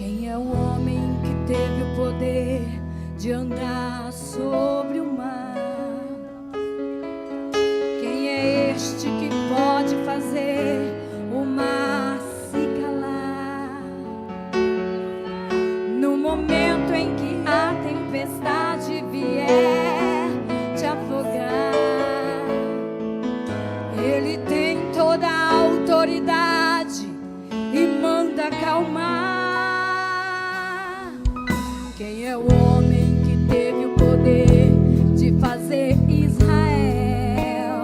Quem é o homem que teve o poder de andar sobre o mar? Quem é este que pode fazer o mar se calar? No momento em que a tempestade vier te afogar, Ele tem toda a autoridade e manda acalmar. Quem é o homem que teve o poder de fazer Israel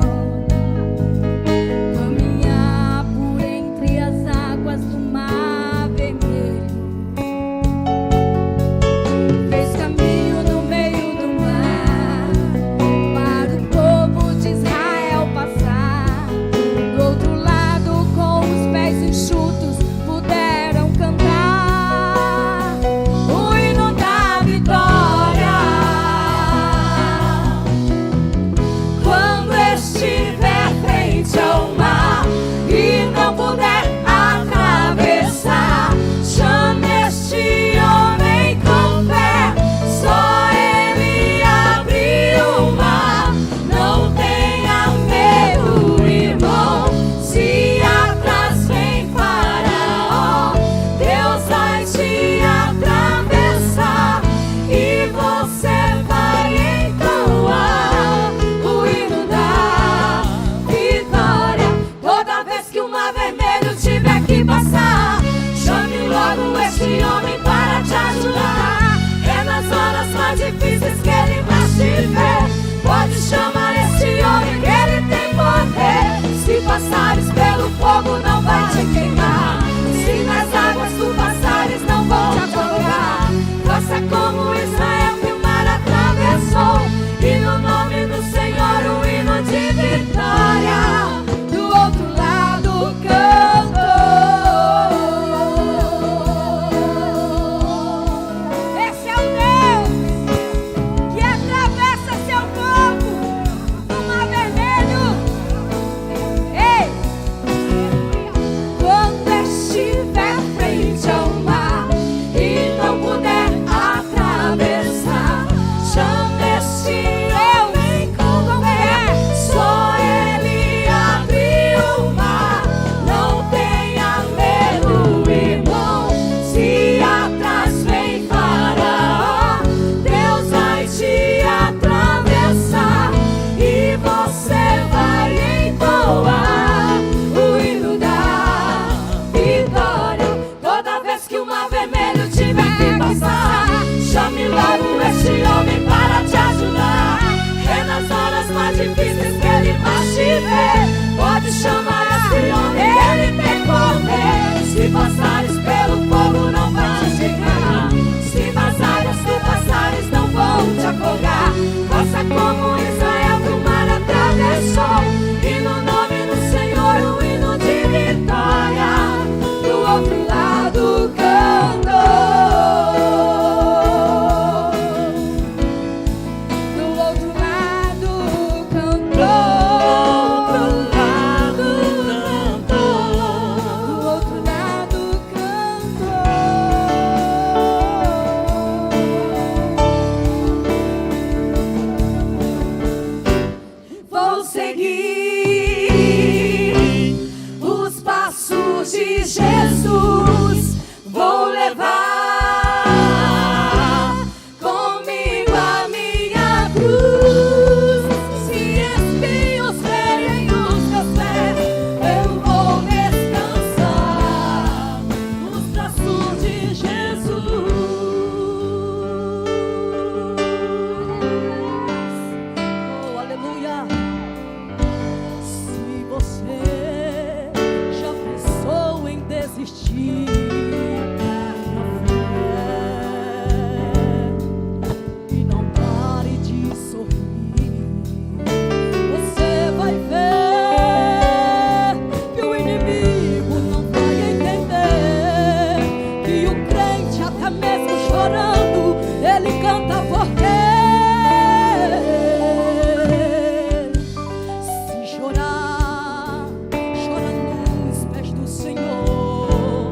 caminhar por entre as águas do mar vermelho? Fez caminho no meio do mar para o povo de Israel passar. Do outro lado, com os pés enxutos, puderam cantar o hino da vitória. Quando estiver frente ao mar e não puder atravessar, chame este homem com fé, só ele abre o mar. Não tenha medo, irmão, se atrás vem Faraó, Deus vai te atravessar e você vai entoar o hino da vitória. Toda vez que o mar vermelho tiver que passar, chame logo este homem para te ajudar. É nas horas mais difíceis que ele mais te vê. Pode chamar este homem que ele tem poder. Se passares pelo fogo não vai te queimar, se nas águas tu passares não vão te afogar. Faça como Israel que o mar atravessou, e no nome do Senhor o hino de vitória. Do outro lado cantou. Esse é o Deus que atravessa seu povo no mar vermelho. Ei! Quando estiver frente ao mar e não puder atravessar, chame este homem com fé, só ele abre o mar. Não tenha medo, irmão, se atrás vem Faraó, Deus vai te atravessar e você vai entoar o hino da vitória. Toda vez que o mar vermelho tiver que passar, chame logo este homem para te ajudar. É nas horas mais difíceis que ele mais te vê. Pode chamar este homem, ele tem poder. Se passares pelo fogo não vai te queimar, se nas águas tu passares não vão te afogar. Faça como Israel que o mar atravessou, e no nome do Senhor o hino de vitória. Do outro lado cantou. Do outro lado cantou. Do outro lado cantou. Vou seguir os passos de Jesus, vou levar comigo a minha cruz. Se espinhos ferem os meus pés, eu vou descansar nos braços de Jesus. Oh, aleluia! Se você já pensou em desistir da fé, e não pare de sorrir, você vai ver que o inimigo não vai entender que o crente, até mesmo chorando, ele canta porque se chorar, chora nos pés do Senhor.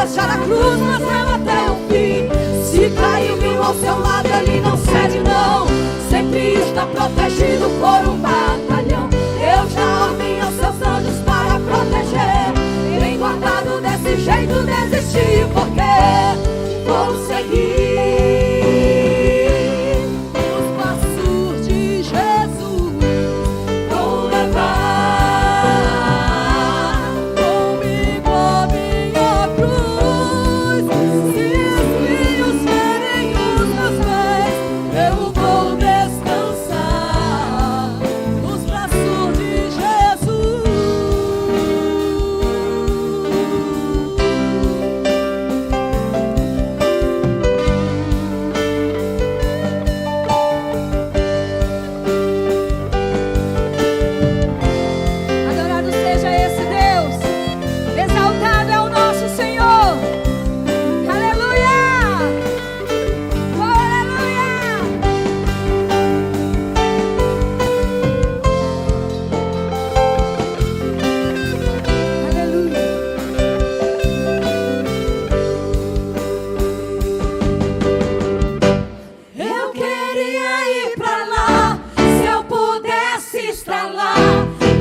deixar a cruz, mas leva até o fim. Se cair mil ao seu lado, ele não cede não. Sempre está protegido por um batalhão. Eu já ouvi aos seus anjos para proteger. Bem guardado desse jeito, desisti porque vou seguir os passos de Jesus. Vou levar comigo a minha cruz. Se espinhos ferem os meus pés, eu vou descansar nos braços de Jesus. Adorado seja esse Deus, exaltado é o nosso Senhor. Aleluia! Oh, aleluia! Aleluia! Eu queria ir pra lá, se eu pudesse estar lá.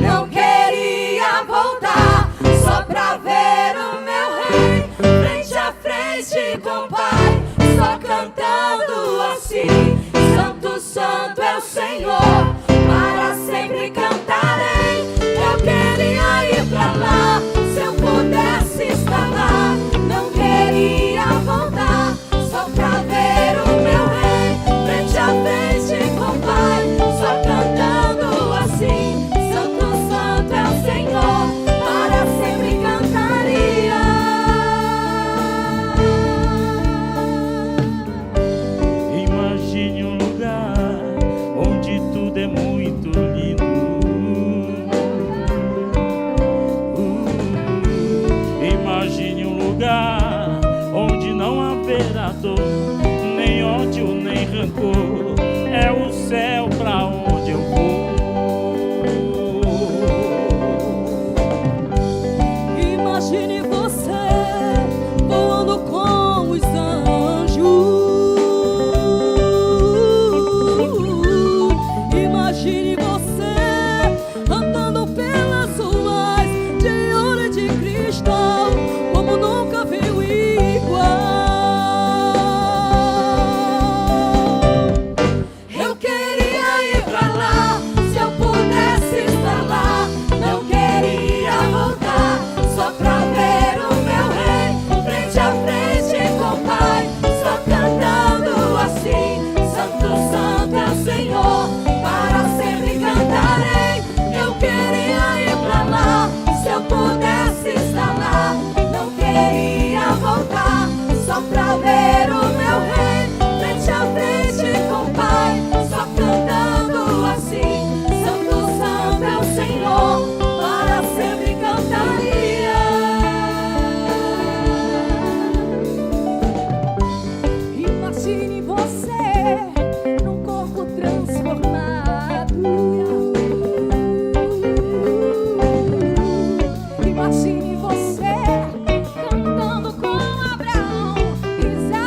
Não queria voltar, só pra ver o meu rei frente a frente com o Pai, só cantando assim: Santo, Santo é o Senhor, para sempre cantarei. Eu queria ir pra lá, se eu pudesse estar lá. Não queria voltar, só pra ver o meu rei frente a frente com o Pai, só cantando assim: Santo, Santo é o Senhor, para sempre cantaria. Imagine um lugar onde tudo é muito lindo. Imagine um lugar onde não haverá dor, nem ódio, nem rancor. É o céu pra onde eu vou. Imagine você voando com os anjos. Imagine você andando pelas ruas de ouro e de cristal, como nunca viu igual. Eu queria ir pra lá, se eu pudesse estar lá. Não queria voltar, só pra ver o meu rei frente a frente com o Pai, só cantando assim: Santo, Santo é o Senhor, para sempre cantarei. Eu queria ir pra lá, se eu pudesse estar lá. Não queria voltar, só pra ver o meu rei frente a frente com o Pai, só cantando assim: Santo, Santo é o Senhor, para sempre cantaria. Imagine você num corpo transformado. Imagine você cantando com Abraão, Isaac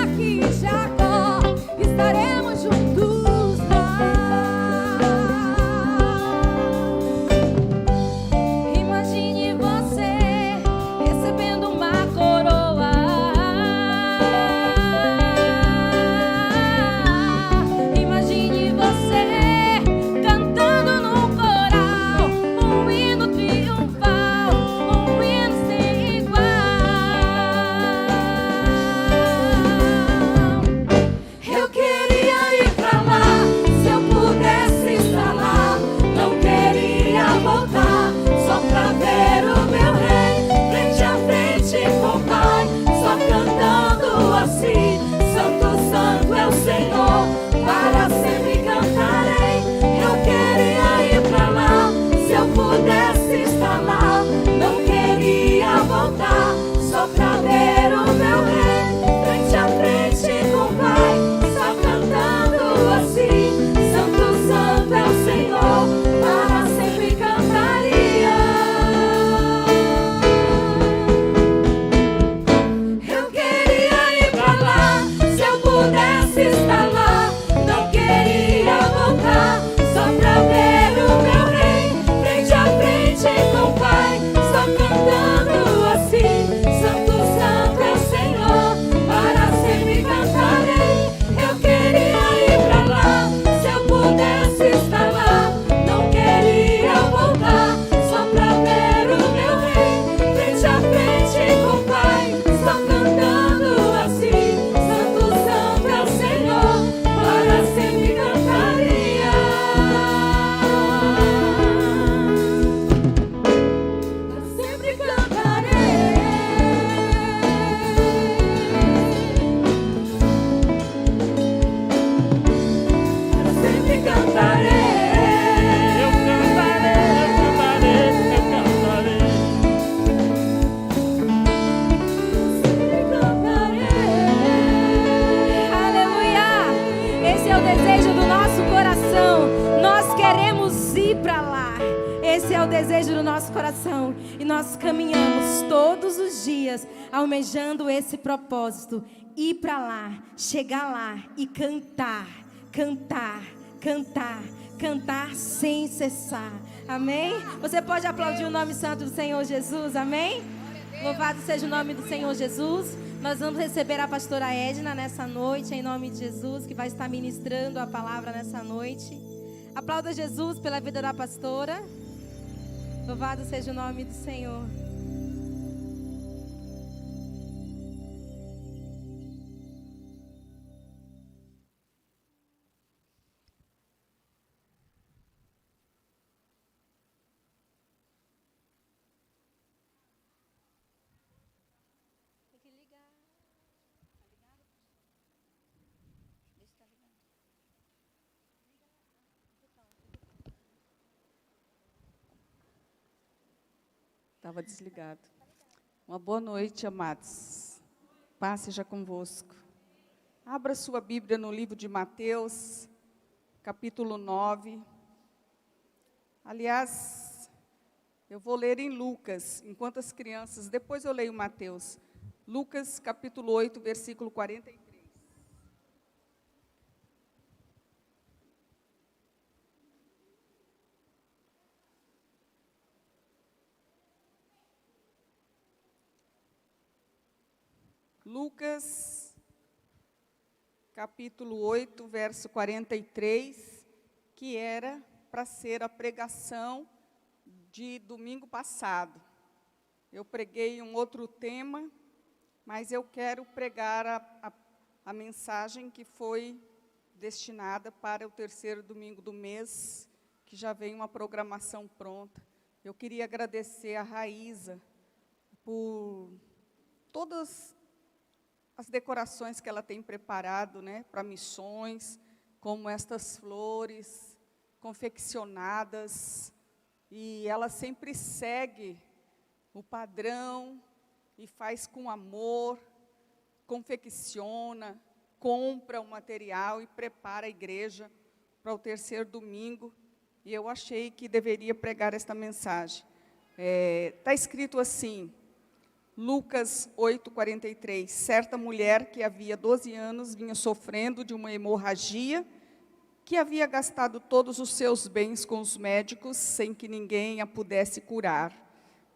desejo do nosso coração. E nós caminhamos todos os dias almejando esse propósito. Ir para lá, chegar lá e cantar, cantar, cantar, cantar sem cessar. Amém? Você pode aplaudir o nome santo do Senhor Jesus, amém? Louvado seja o nome do Senhor Jesus. Nós vamos receber a pastora Edna nessa noite, em nome de Jesus, que vai estar ministrando a palavra nessa noite. Aplauda Jesus pela vida da pastora. Louvado seja o nome do Senhor. Estava desligado. Uma boa noite, amados. Paz seja convosco. Abra sua Bíblia no livro de Mateus, capítulo 9. Aliás, eu vou ler em Lucas, enquanto as crianças, depois eu leio Mateus. Lucas, capítulo 8, versículo 43. Lucas, capítulo 8, verso 43, que era para ser a pregação de domingo passado. Eu preguei um outro tema, mas eu quero pregar a mensagem que foi destinada para o terceiro domingo do mês, que já vem uma programação pronta. Eu queria agradecer a Raíza por todas as decorações que ela tem preparado, né, para missões, como estas flores confeccionadas, e ela sempre segue o padrão e faz com amor, confecciona, compra o material e prepara a igreja para o terceiro domingo, e eu achei que deveria pregar esta mensagem. Está escrito assim, Lucas 8:43, certa mulher que havia 12 anos vinha sofrendo de uma hemorragia, que havia gastado todos os seus bens com os médicos, sem que ninguém a pudesse curar.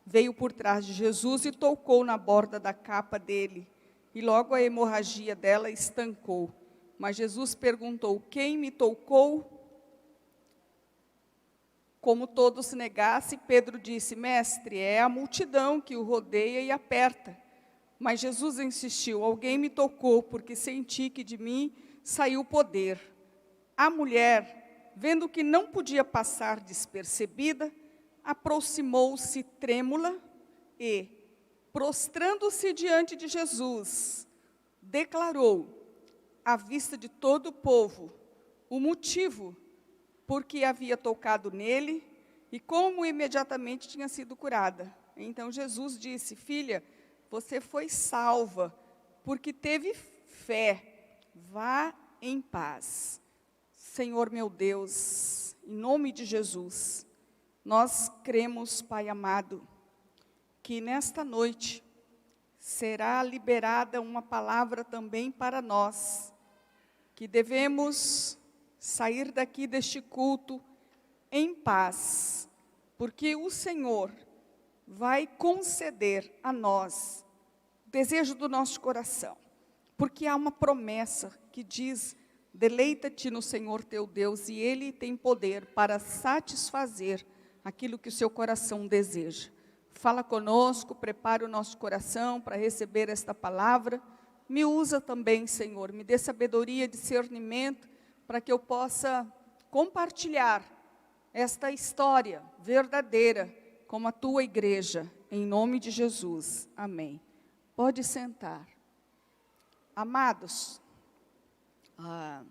Veio por trás de Jesus e tocou na borda da capa dele, e logo a hemorragia dela estancou. Mas Jesus perguntou, quem me tocou? Como todos negassem, Pedro disse, mestre, é a multidão que o rodeia e aperta. Mas Jesus insistiu, alguém me tocou, porque senti que de mim saiu poder. A mulher, vendo que não podia passar despercebida, aproximou-se trêmula e, prostrando-se diante de Jesus, declarou, à vista de todo o povo, o motivo porque havia tocado nele e como imediatamente tinha sido curada. Então Jesus disse, filha, você foi salva, porque teve fé, vá em paz. Senhor meu Deus, em nome de Jesus, nós cremos, Pai amado, que nesta noite será liberada uma palavra também para nós, que devemos sair daqui deste culto em paz, porque o Senhor vai conceder a nós o desejo do nosso coração, porque há uma promessa que diz, deleita-te no Senhor teu Deus, e Ele tem poder para satisfazer aquilo que o seu coração deseja. Fala conosco, prepara o nosso coração para receber esta palavra, me usa também, Senhor, me dê sabedoria, discernimento, para que eu possa compartilhar esta história verdadeira com a tua igreja, em nome de Jesus. Amém. Pode sentar. Amados, a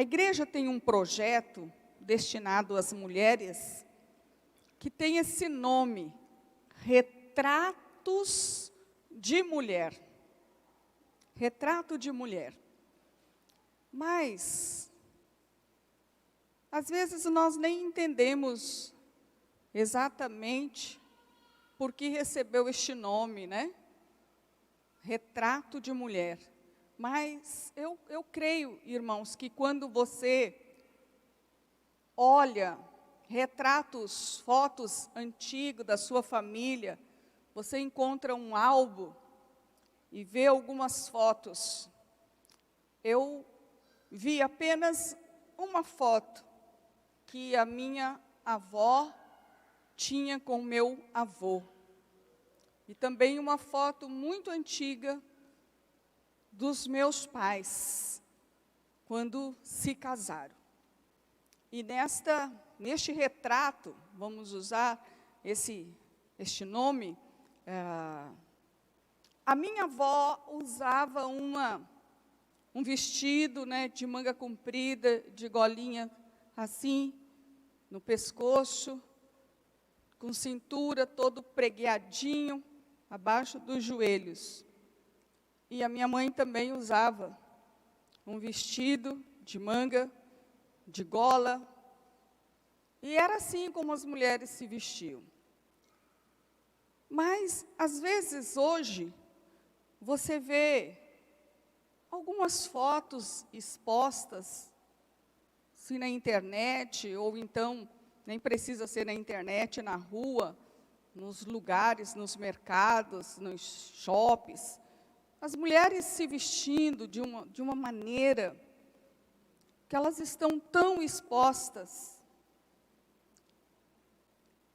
igreja tem um projeto destinado às mulheres que tem esse nome, Retratos de Mulher. Retrato de Mulher. Mas, às vezes nós nem entendemos exatamente porque recebeu este nome, né? Retrato de mulher. Mas eu creio, irmãos, que quando você olha retratos, fotos antigos da sua família, você encontra um álbum e vê algumas fotos. Eu vi apenas uma foto que a minha avó tinha com meu avô. E também uma foto muito antiga dos meus pais, quando se casaram. E neste retrato, vamos usar este nome, a minha avó usava um vestido, né, de manga comprida, de golinha assim, no pescoço, com cintura todo pregueadinho, abaixo dos joelhos. E a minha mãe também usava um vestido de manga, de gola, e era assim como as mulheres se vestiam. Mas, às vezes, hoje, você vê algumas fotos expostas, se na internet, ou então, nem precisa ser na internet, na rua, nos lugares, nos mercados, nos shoppings, as mulheres se vestindo de uma maneira que elas estão tão expostas.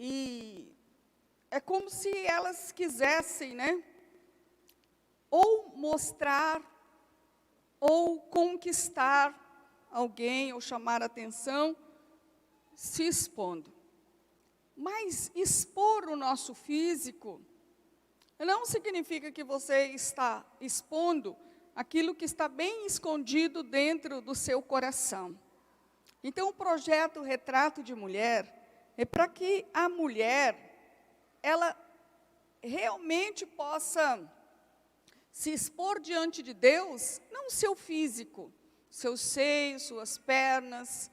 E é como se elas quisessem, né, ou mostrar, ou conquistar alguém, ou chamar a atenção, se expondo. Mas expor o nosso físico não significa que você está expondo aquilo que está bem escondido dentro do seu coração. Então, o projeto Retrato de Mulher é para que a mulher, ela realmente possa se expor diante de Deus, não o seu físico, seus seios, suas pernas,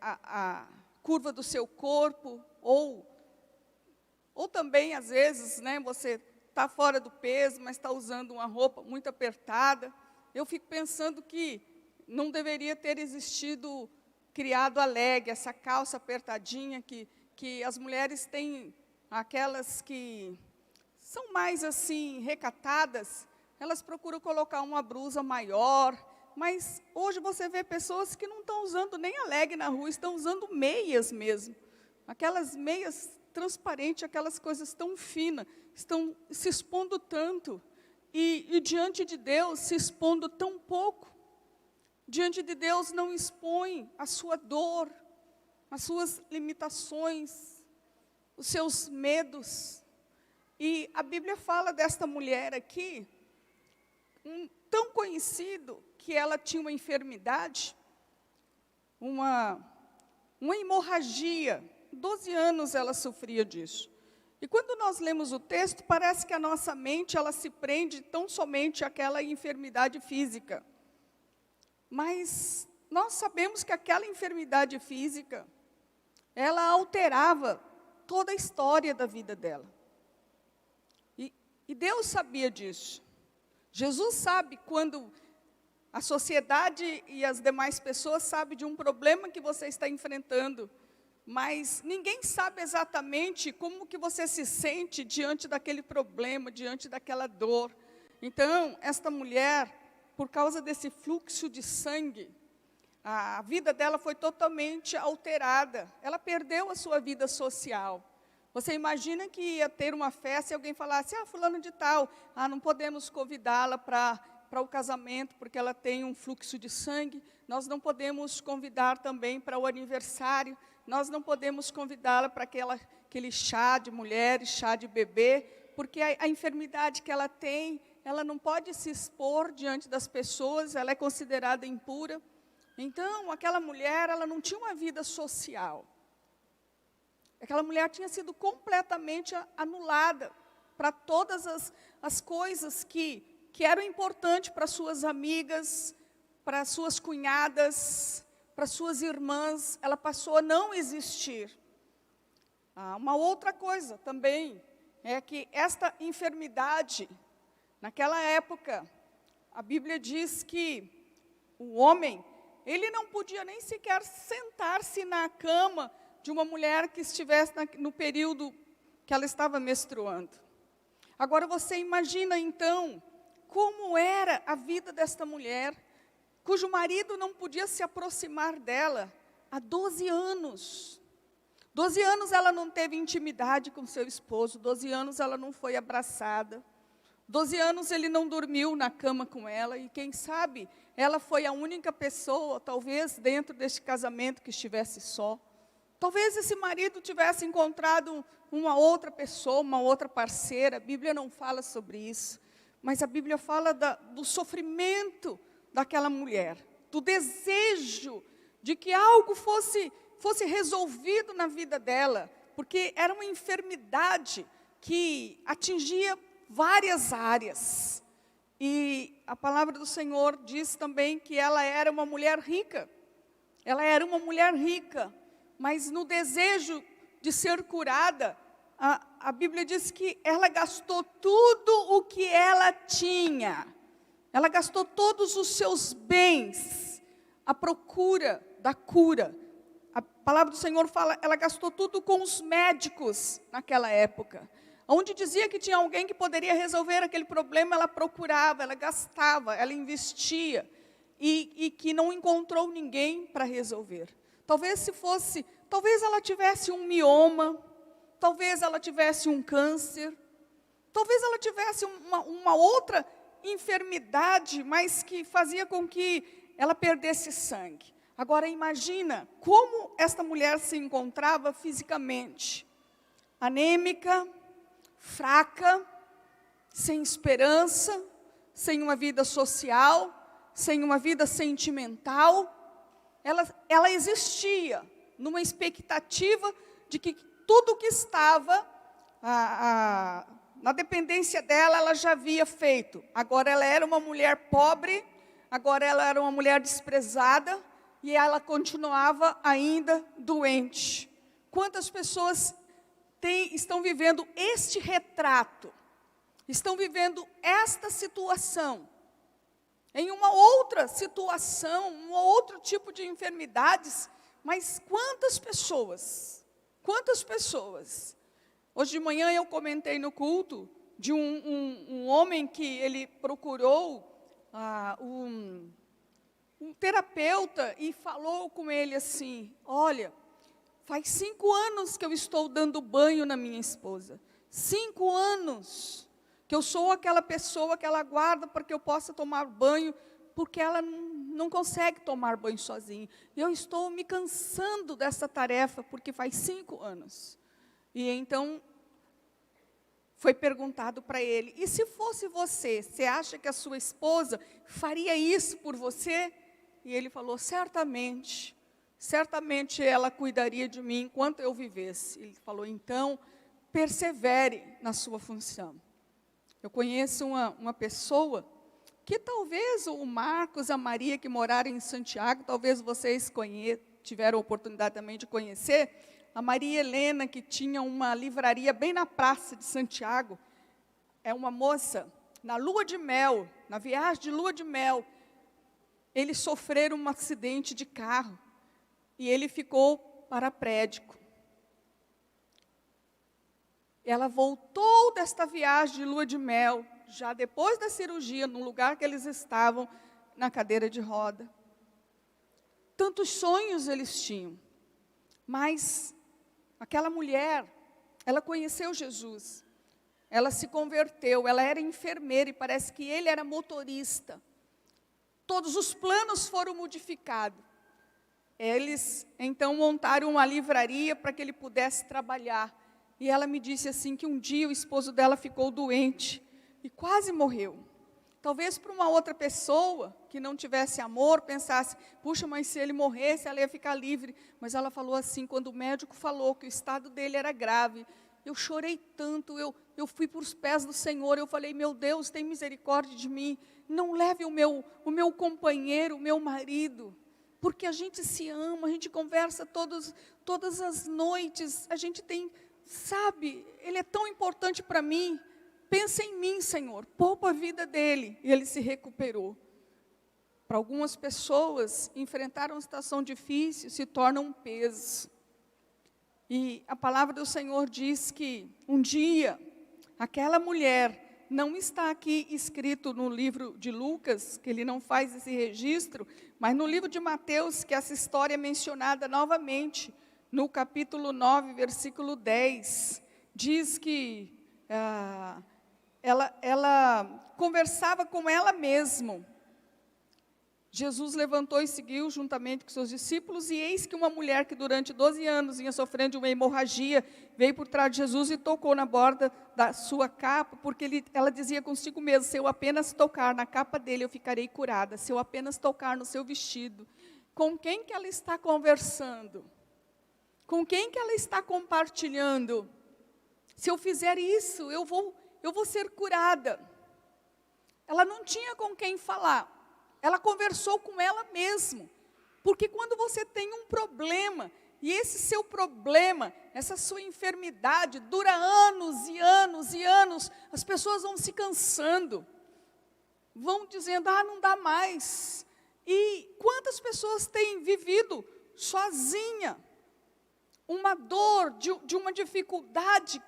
a curva do seu corpo, ou também, às vezes, né, você está fora do peso, mas está usando uma roupa muito apertada. Eu fico pensando que não deveria ter existido, criado a leg, essa calça apertadinha, que as mulheres têm, aquelas que são mais assim, recatadas, elas procuram colocar uma blusa maior, mas hoje você vê pessoas que não estão usando nem a leg na rua, estão usando meias mesmo. Aquelas meias transparentes, aquelas coisas tão finas, estão se expondo tanto, e diante de Deus se expondo tão pouco. Diante de Deus não expõe a sua dor, as suas limitações, os seus medos. E a Bíblia fala desta mulher aqui, tão conhecido, que ela tinha uma enfermidade, uma hemorragia. 12 anos ela sofria disso. E quando nós lemos o texto, parece que a nossa mente, ela se prende tão somente àquela enfermidade física. Mas nós sabemos que aquela enfermidade física, ela alterava toda a história da vida dela. E Deus sabia disso. Jesus sabe quando a sociedade e as demais pessoas sabem de um problema que você está enfrentando, mas ninguém sabe exatamente como que você se sente diante daquele problema, diante daquela dor. Então, esta mulher, por causa desse fluxo de sangue, a vida dela foi totalmente alterada. Ela perdeu a sua vida social. Você imagina que ia ter uma festa e alguém falasse, fulano de tal, não podemos convidá-la para o casamento, porque ela tem um fluxo de sangue. Nós não podemos convidar também para o aniversário. Nós não podemos convidá-la para aquele chá de mulheres, chá de bebê, porque a enfermidade que ela tem, ela não pode se expor diante das pessoas, ela é considerada impura. Então, aquela mulher, ela não tinha uma vida social. Aquela mulher tinha sido completamente anulada para todas as coisas que eram importantes para suas amigas, para suas cunhadas, para suas irmãs. Ela passou a não existir. Uma outra coisa também é que esta enfermidade, naquela época, a Bíblia diz que o homem, ele não podia nem sequer sentar-se na cama de uma mulher que estivesse no período que ela estava menstruando. Agora você imagina então, como era a vida desta mulher, cujo marido não podia se aproximar dela há 12 anos. 12 anos ela não teve intimidade com seu esposo, 12 anos ela não foi abraçada, 12 anos ele não dormiu na cama com ela, e quem sabe, ela foi a única pessoa, talvez dentro deste casamento que estivesse só. Talvez esse marido tivesse encontrado uma outra pessoa, uma outra parceira. A Bíblia não fala sobre isso, mas a Bíblia fala do sofrimento daquela mulher, do desejo de que algo fosse resolvido na vida dela, porque era uma enfermidade que atingia várias áreas. E a palavra do Senhor diz também que ela era uma mulher rica. Ela era uma mulher rica, mas no desejo de ser curada, a Bíblia diz que ela gastou tudo o que ela tinha. Ela gastou todos os seus bens à procura da cura. A palavra do Senhor fala, ela gastou tudo com os médicos naquela época. Onde dizia que tinha alguém que poderia resolver aquele problema, ela procurava, ela gastava, ela investia. E que não encontrou ninguém para resolver. Talvez ela tivesse um mioma, talvez ela tivesse um câncer, talvez ela tivesse uma outra enfermidade, mas que fazia com que ela perdesse sangue. Agora imagina como esta mulher se encontrava fisicamente. Anêmica, fraca, sem esperança, sem uma vida social, sem uma vida sentimental. Ela existia numa expectativa de que tudo que estava na dependência dela, ela já havia feito. Agora ela era uma mulher pobre, agora ela era uma mulher desprezada, e ela continuava ainda doente. Quantas pessoas estão vivendo este retrato, estão vivendo esta situação, em uma outra situação, um outro tipo de enfermidades, mas quantas pessoas? Hoje de manhã eu comentei no culto de um homem que ele procurou um terapeuta e falou com ele assim, olha, faz 5 anos que eu estou dando banho na minha esposa, 5 anos que eu sou aquela pessoa que ela guarda para que eu possa tomar banho, porque ela não consegue tomar banho sozinha. Eu estou me cansando dessa tarefa, porque faz 5 anos. E então, foi perguntado para ele, e se fosse você acha que a sua esposa faria isso por você? E ele falou, certamente ela cuidaria de mim enquanto eu vivesse. Ele falou, então, persevere na sua função. Eu conheço uma pessoa que talvez o Marcos, a Maria, que moraram em Santiago, talvez vocês tiveram a oportunidade também de conhecer, a Maria Helena, que tinha uma livraria bem na praça de Santiago. É uma moça, na lua de mel, na viagem de lua de mel, eles sofreram um acidente de carro, e ele ficou paraplégico. Ela voltou desta viagem de lua de mel, já depois da cirurgia, no lugar que eles estavam, na cadeira de roda. Tantos sonhos eles tinham, mas aquela mulher, ela conheceu Jesus, ela se converteu, ela era enfermeira e parece que ele era motorista. Todos os planos foram modificados. Eles então montaram uma livraria para que ele pudesse trabalhar. E ela me disse assim que um dia o esposo dela ficou doente e quase morreu. Talvez para uma outra pessoa que não tivesse amor, pensasse, puxa, mas se ele morresse, ela ia ficar livre. Mas ela falou assim, quando o médico falou que o estado dele era grave, eu chorei tanto, eu fui para os pés do Senhor, eu falei, meu Deus, tem misericórdia de mim, não leve o meu companheiro, o meu marido, porque a gente se ama, a gente conversa todas as noites, a gente tem sabe, ele é tão importante para mim. Pensa em mim, Senhor, poupa a vida dele. E ele se recuperou. Para algumas pessoas, enfrentar uma situação difícil se torna um peso. E a palavra do Senhor diz que um dia, aquela mulher, não está aqui escrito no livro de Lucas, que ele não faz esse registro, mas no livro de Mateus, que essa história é mencionada novamente, no capítulo 9, versículo 10, diz que ela conversava com ela mesma. Jesus levantou e seguiu juntamente com seus discípulos, e eis que uma mulher que durante 12 anos vinha sofrendo de uma hemorragia, veio por trás de Jesus e tocou na borda da sua capa, porque ela dizia consigo mesma: se eu apenas tocar na capa dele, eu ficarei curada. Se eu apenas tocar no seu vestido. Com quem que ela está conversando? Com quem que ela está compartilhando? Se eu fizer isso, eu vou ser curada. Ela não tinha com quem falar. Ela conversou com ela mesma. Porque quando você tem um problema, e esse seu problema, essa sua enfermidade, dura anos e anos e anos, as pessoas vão se cansando. Vão dizendo: não dá mais. E quantas pessoas têm vivido sozinha? Uma dor, de uma dificuldade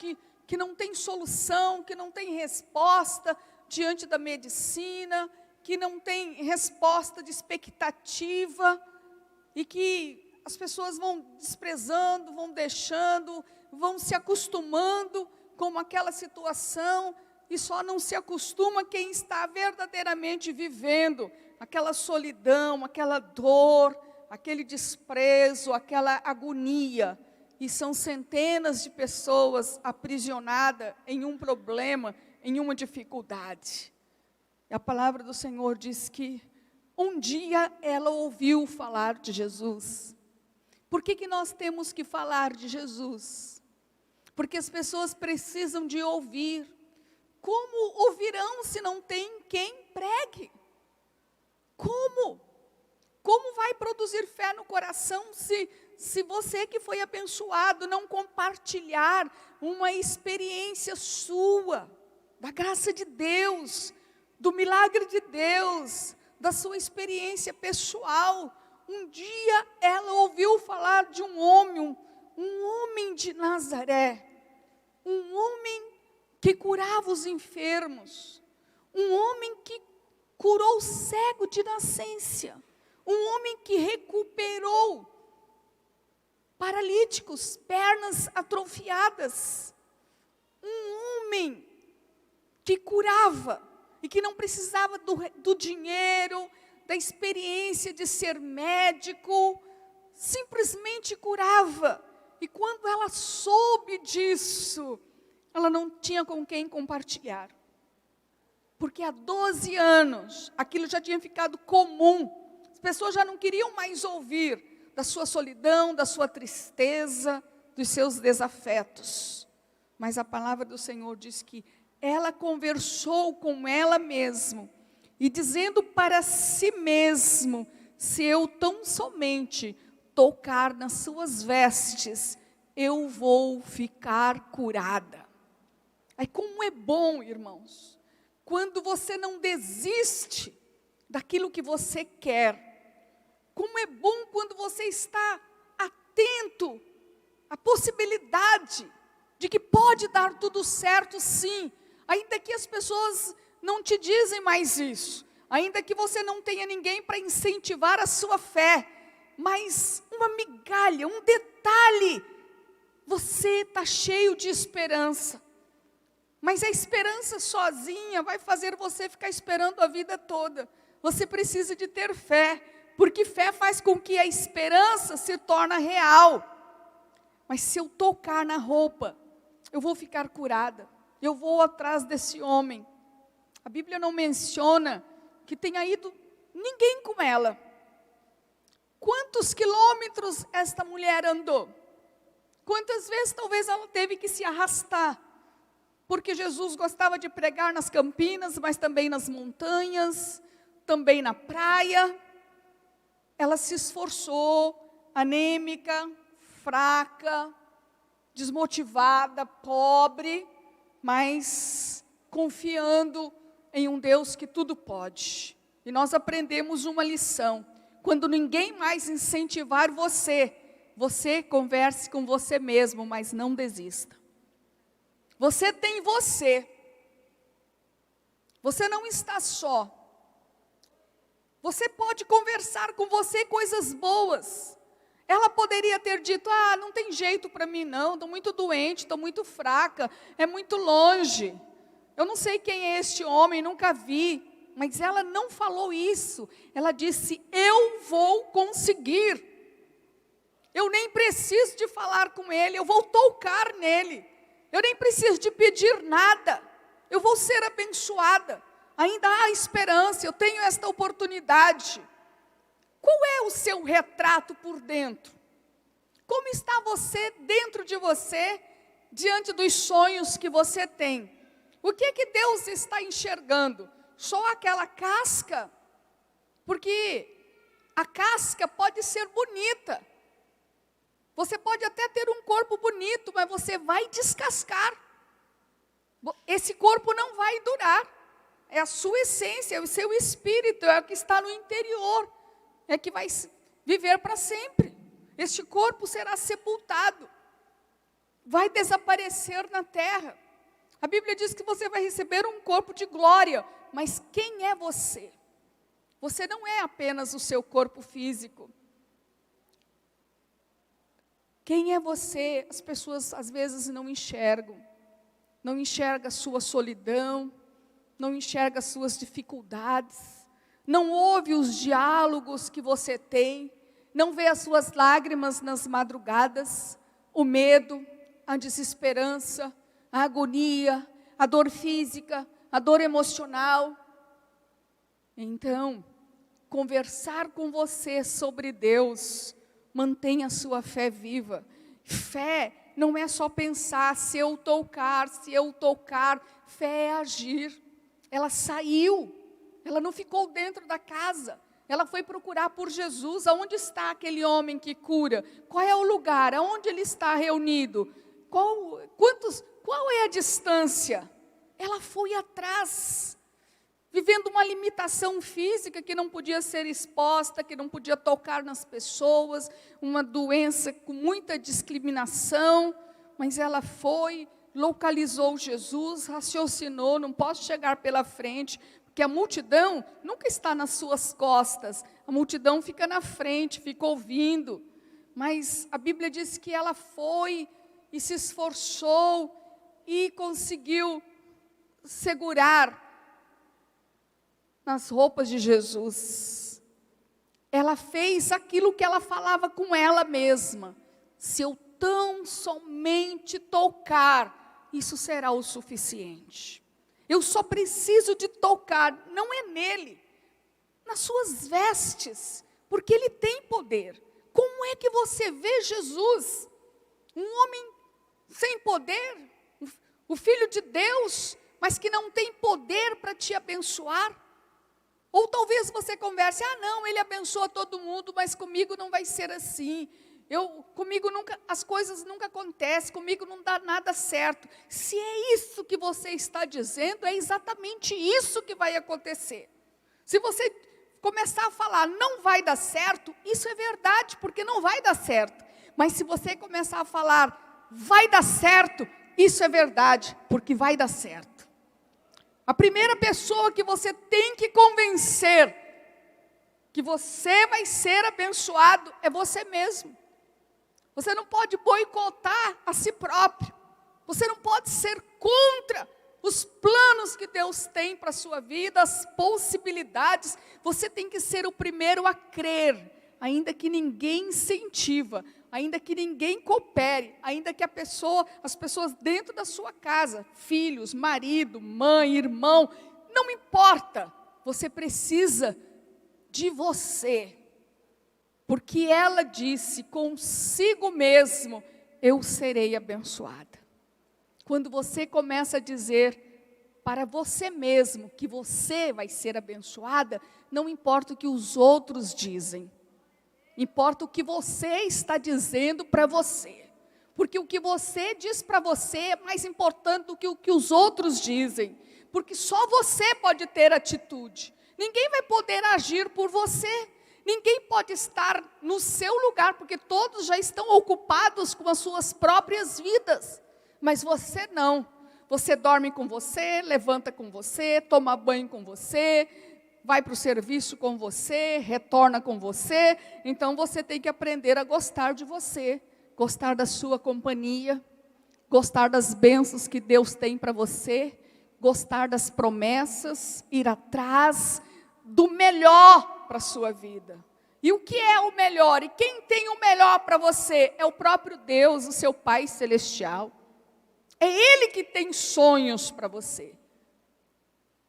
que não tem solução, que não tem resposta diante da medicina, que não tem resposta de expectativa, e que as pessoas vão desprezando, vão deixando, vão se acostumando com aquela situação, e só não se acostuma quem está verdadeiramente vivendo aquela solidão, aquela dor, aquele desprezo, aquela agonia. E são centenas de pessoas aprisionadas em um problema, em uma dificuldade. E a palavra do Senhor diz que um dia ela ouviu falar de Jesus. Por que nós temos que falar de Jesus? Porque as pessoas precisam de ouvir. Como ouvirão se não tem quem pregue? Como? Como vai produzir fé no coração se você que foi abençoado não compartilhar uma experiência sua, da graça de Deus, do milagre de Deus, da sua experiência pessoal? Um dia ela ouviu falar de um homem de Nazaré, um homem que curava os enfermos, um homem que curou o cego de nascença, um homem que recuperou paralíticos, pernas atrofiadas, um homem que curava e que não precisava do dinheiro, da experiência de ser médico, simplesmente curava. E quando ela soube disso, ela não tinha com quem compartilhar. Porque há 12 anos, aquilo já tinha ficado comum. As pessoas já não queriam mais ouvir da sua solidão, da sua tristeza, dos seus desafetos. Mas a palavra do Senhor diz que ela conversou com ela mesma, e dizendo para si mesmo: se eu tão somente tocar nas suas vestes, eu vou ficar curada. Aí como é bom, irmãos, quando você não desiste daquilo que você quer. Como é bom quando você está atento à possibilidade de que pode dar tudo certo, sim. Ainda que as pessoas não te dizem mais isso, ainda que você não tenha ninguém para incentivar a sua fé, mas uma migalha, um detalhe, você está cheio de esperança. Mas a esperança sozinha vai fazer você ficar esperando a vida toda. Você precisa de ter fé, porque fé faz com que a esperança se torne real. Mas se eu tocar na roupa, eu vou ficar curada. Eu vou atrás desse homem. A Bíblia não menciona que tenha ido ninguém com ela. Quantos quilômetros esta mulher andou? Quantas vezes talvez ela teve que se arrastar? Porque Jesus gostava de pregar nas campinas, mas também nas montanhas, também na praia. Ela se esforçou, anêmica, fraca, desmotivada, pobre, mas confiando em um Deus que tudo pode. E nós aprendemos uma lição: quando ninguém mais incentivar você, você converse com você mesmo, mas não desista. Você tem você. Você não está só. Você pode conversar com você coisas boas. Ela poderia ter dito: não tem jeito para mim não, estou muito doente, estou muito fraca, é muito longe. Eu não sei quem é este homem, nunca vi. Mas ela não falou isso. Ela disse: eu vou conseguir. Eu nem preciso de falar com ele, eu vou tocar nele. Eu nem preciso de pedir nada. Eu vou ser abençoada. Ainda há esperança, eu tenho esta oportunidade. Qual é o seu retrato por dentro? Como está você dentro de você, diante dos sonhos que você tem? O que é que Deus está enxergando? Só aquela casca? Porque a casca pode ser bonita. Você pode até ter um corpo bonito, mas você vai descascar. Esse corpo não vai durar. É a sua essência, é o seu espírito, é o que está no interior. É que vai viver para sempre. Este corpo será sepultado. Vai desaparecer na terra. A Bíblia diz que você vai receber um corpo de glória. Mas quem é você? Você não é apenas o seu corpo físico. Quem é você? As pessoas às vezes não enxergam. Não enxerga a sua solidão. Não enxerga as suas dificuldades. Não ouve os diálogos que você tem. Não vê as suas lágrimas nas madrugadas. O medo, a desesperança, a agonia, a dor física, a dor emocional. Então, conversar com você sobre Deus, mantenha a sua fé viva. Fé não é só pensar: se eu tocar, fé é agir. Ela saiu, ela não ficou dentro da casa, ela foi procurar por Jesus. Aonde está aquele homem que cura? Qual é o lugar? Aonde ele está reunido? Qual é a distância? Ela foi atrás, vivendo uma limitação física que não podia ser exposta, que não podia tocar nas pessoas, uma doença com muita discriminação, mas ela foi, localizou Jesus, raciocinou: não posso chegar pela frente, porque a multidão nunca está nas suas costas, a multidão fica na frente, fica ouvindo. Mas a Bíblia diz que ela foi e se esforçou e conseguiu segurar nas roupas de Jesus. Ela fez aquilo que ela falava com ela mesma: se eu tão somente tocar, isso será o suficiente. Eu só preciso de tocar, não é nele, nas suas vestes, porque ele tem poder. Como é que você vê Jesus? Um homem sem poder, o Filho de Deus, mas que não tem poder para te abençoar? Ou talvez você converse: não, ele abençoa todo mundo, mas comigo não vai ser assim. Comigo as coisas nunca acontecem, comigo não dá nada certo. Se é isso que você está dizendo, é exatamente isso que vai acontecer. Se você começar a falar: não vai dar certo, isso é verdade, porque não vai dar certo. Mas se você começar a falar: vai dar certo, isso é verdade, porque vai dar certo. A primeira pessoa que você tem que convencer que você vai ser abençoado é você mesmo. Você não pode boicotar a si próprio. Você não pode ser contra os planos que Deus tem para a sua vida, as possibilidades. Você tem que ser o primeiro a crer, ainda que ninguém incentiva, ainda que ninguém coopere, ainda que as pessoas dentro da sua casa, filhos, marido, mãe, irmão, não importa. Você precisa de você. Porque ela disse consigo mesmo: eu serei abençoada. Quando você começa a dizer para você mesmo que você vai ser abençoada, não importa o que os outros dizem, importa o que você está dizendo para você. Porque o que você diz para você é mais importante do que o que os outros dizem. Porque só você pode ter atitude. Ninguém vai poder agir por você. Ninguém pode estar no seu lugar, porque todos já estão ocupados com as suas próprias vidas. Mas você não. Você dorme com você, levanta com você, toma banho com você, vai para o serviço com você, retorna com você. Então você tem que aprender a gostar de você, gostar da sua companhia, gostar das bênçãos que Deus tem para você, gostar das promessas, ir atrás do melhor para a sua vida. E o que é o melhor? E quem tem o melhor para você? É o próprio Deus, o seu Pai Celestial. É Ele que tem sonhos para você.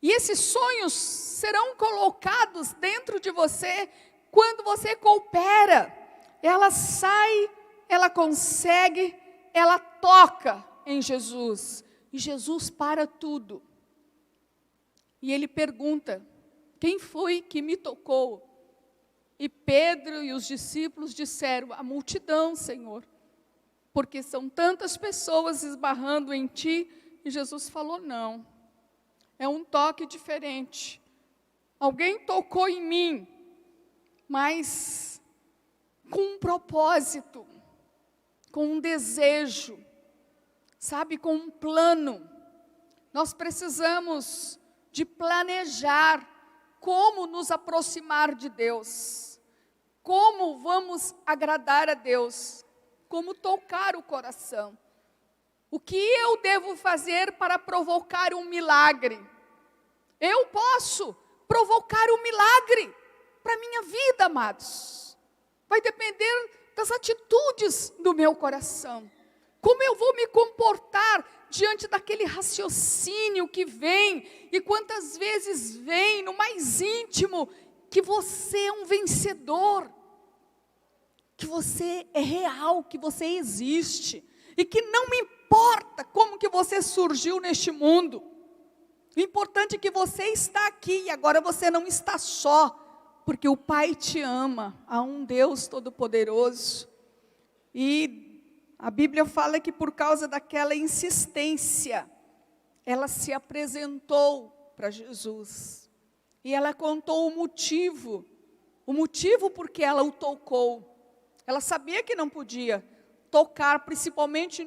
E esses sonhos serão colocados dentro de você quando você coopera. Ela sai, ela consegue, ela toca em Jesus. E Jesus para tudo. E ele pergunta: quem foi que me tocou? E Pedro e os discípulos disseram: a multidão, Senhor. Porque são tantas pessoas esbarrando em ti. E Jesus falou: não, é um toque diferente. Alguém tocou em mim, mas com um propósito, com um desejo, sabe, com um plano. Nós precisamos de planejar como nos aproximar de Deus, como vamos agradar a Deus, como tocar o coração. O que eu devo fazer para provocar um milagre? Eu posso provocar um milagre para a minha vida, amados. Vai depender das atitudes do meu coração. Como eu vou me comportar diante daquele raciocínio que vem, e quantas vezes vem no mais íntimo, que você é um vencedor, que você é real, que você existe, e que não me importa como que você surgiu neste mundo. O importante é que você está aqui, e agora você não está só, porque o Pai te ama, há um Deus Todo-Poderoso. E a Bíblia fala que por causa daquela insistência, ela se apresentou para Jesus. E ela contou o motivo porque ela o tocou. Ela sabia que não podia tocar, principalmente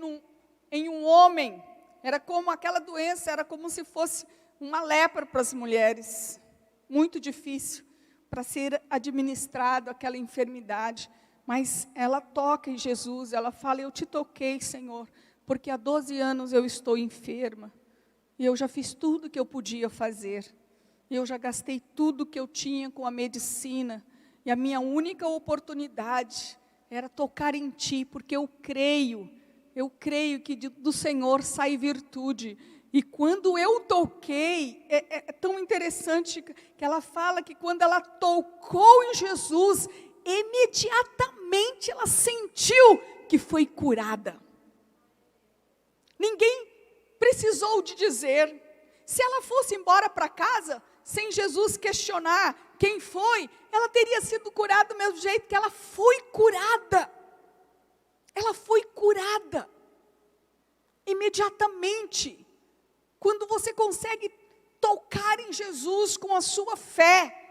em um homem. Era como aquela doença, era como se fosse uma lepra para as mulheres. Muito difícil para ser administrado aquela enfermidade. Mas ela toca em Jesus, ela fala: eu te toquei, Senhor, porque há 12 anos eu estou enferma. E eu já fiz tudo que eu podia fazer. Eu já gastei tudo que eu tinha com a medicina. E a minha única oportunidade era tocar em Ti, porque eu creio que do Senhor sai virtude. E quando eu toquei, é tão interessante que ela fala que quando ela tocou em Jesus, imediatamente ela sentiu que foi curada. Ninguém precisou de dizer. Se ela fosse embora para casa, sem Jesus questionar quem foi, ela teria sido curada do mesmo jeito que ela foi curada. Ela foi curada. Imediatamente. Quando você consegue tocar em Jesus com a sua fé,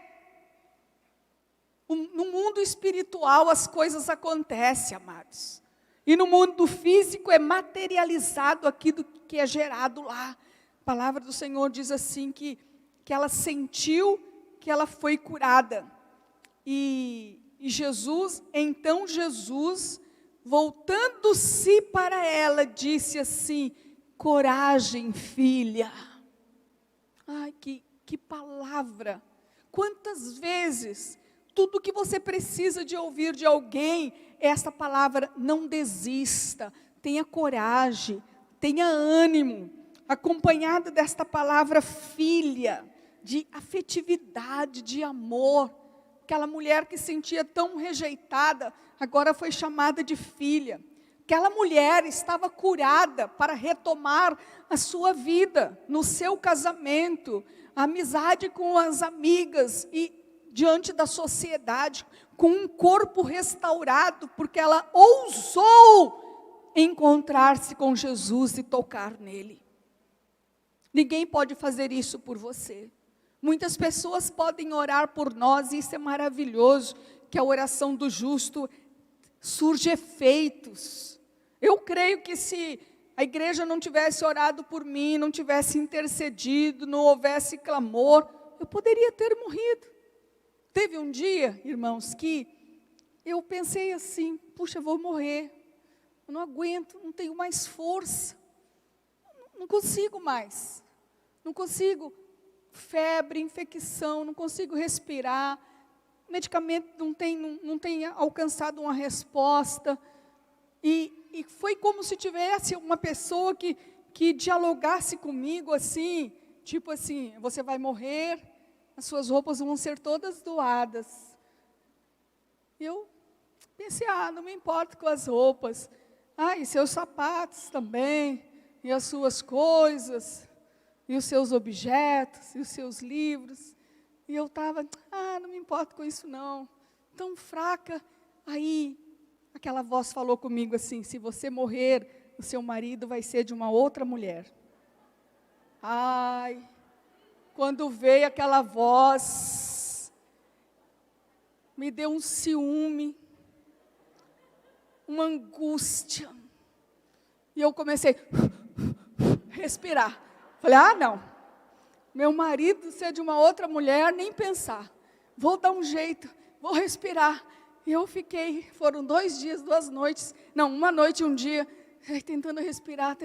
no mundo espiritual as coisas acontecem, amados. E no mundo físico é materializado aquilo que é gerado lá. A palavra do Senhor diz assim que ela sentiu que ela foi curada. E então Jesus, voltando-se para ela, disse assim: coragem, filha. Ai, que palavra. Quantas vezes tudo que você precisa de ouvir de alguém é essa palavra: não desista, tenha coragem, tenha ânimo, acompanhada desta palavra filha, de afetividade, de amor. Aquela mulher que se sentia tão rejeitada, agora foi chamada de filha. Aquela mulher estava curada para retomar a sua vida, no seu casamento, a amizade com as amigas e diante da sociedade, com um corpo restaurado, porque ela ousou encontrar-se com Jesus e tocar nele. Ninguém pode fazer isso por você. Muitas pessoas podem orar por nós, e isso é maravilhoso, que a oração do justo surge efeitos. Eu creio que se a igreja não tivesse orado por mim, não tivesse intercedido, não houvesse clamor, eu poderia ter morrido. Teve um dia, irmãos, que eu pensei assim, puxa, eu vou morrer, eu não aguento, não tenho mais força, não consigo mais, não consigo, febre, infecção, não consigo respirar, medicamento não tem alcançado uma resposta, e foi como se tivesse uma pessoa que dialogasse comigo assim, tipo assim, você vai morrer, as suas roupas vão ser todas doadas. Eu pensei, não me importo com as roupas, e seus sapatos também, e as suas coisas, e os seus objetos, e os seus livros. E eu estava, não me importo com isso não, tão fraca. Aí, aquela voz falou comigo assim, se você morrer, o seu marido vai ser de uma outra mulher. Quando veio aquela voz, me deu um ciúme, uma angústia, e eu comecei a respirar. Falei, não, meu marido ser de uma outra mulher, nem pensar, vou dar um jeito, vou respirar. E eu fiquei, foram 2 dias, 2 noites, uma noite e um dia, tentando respirar,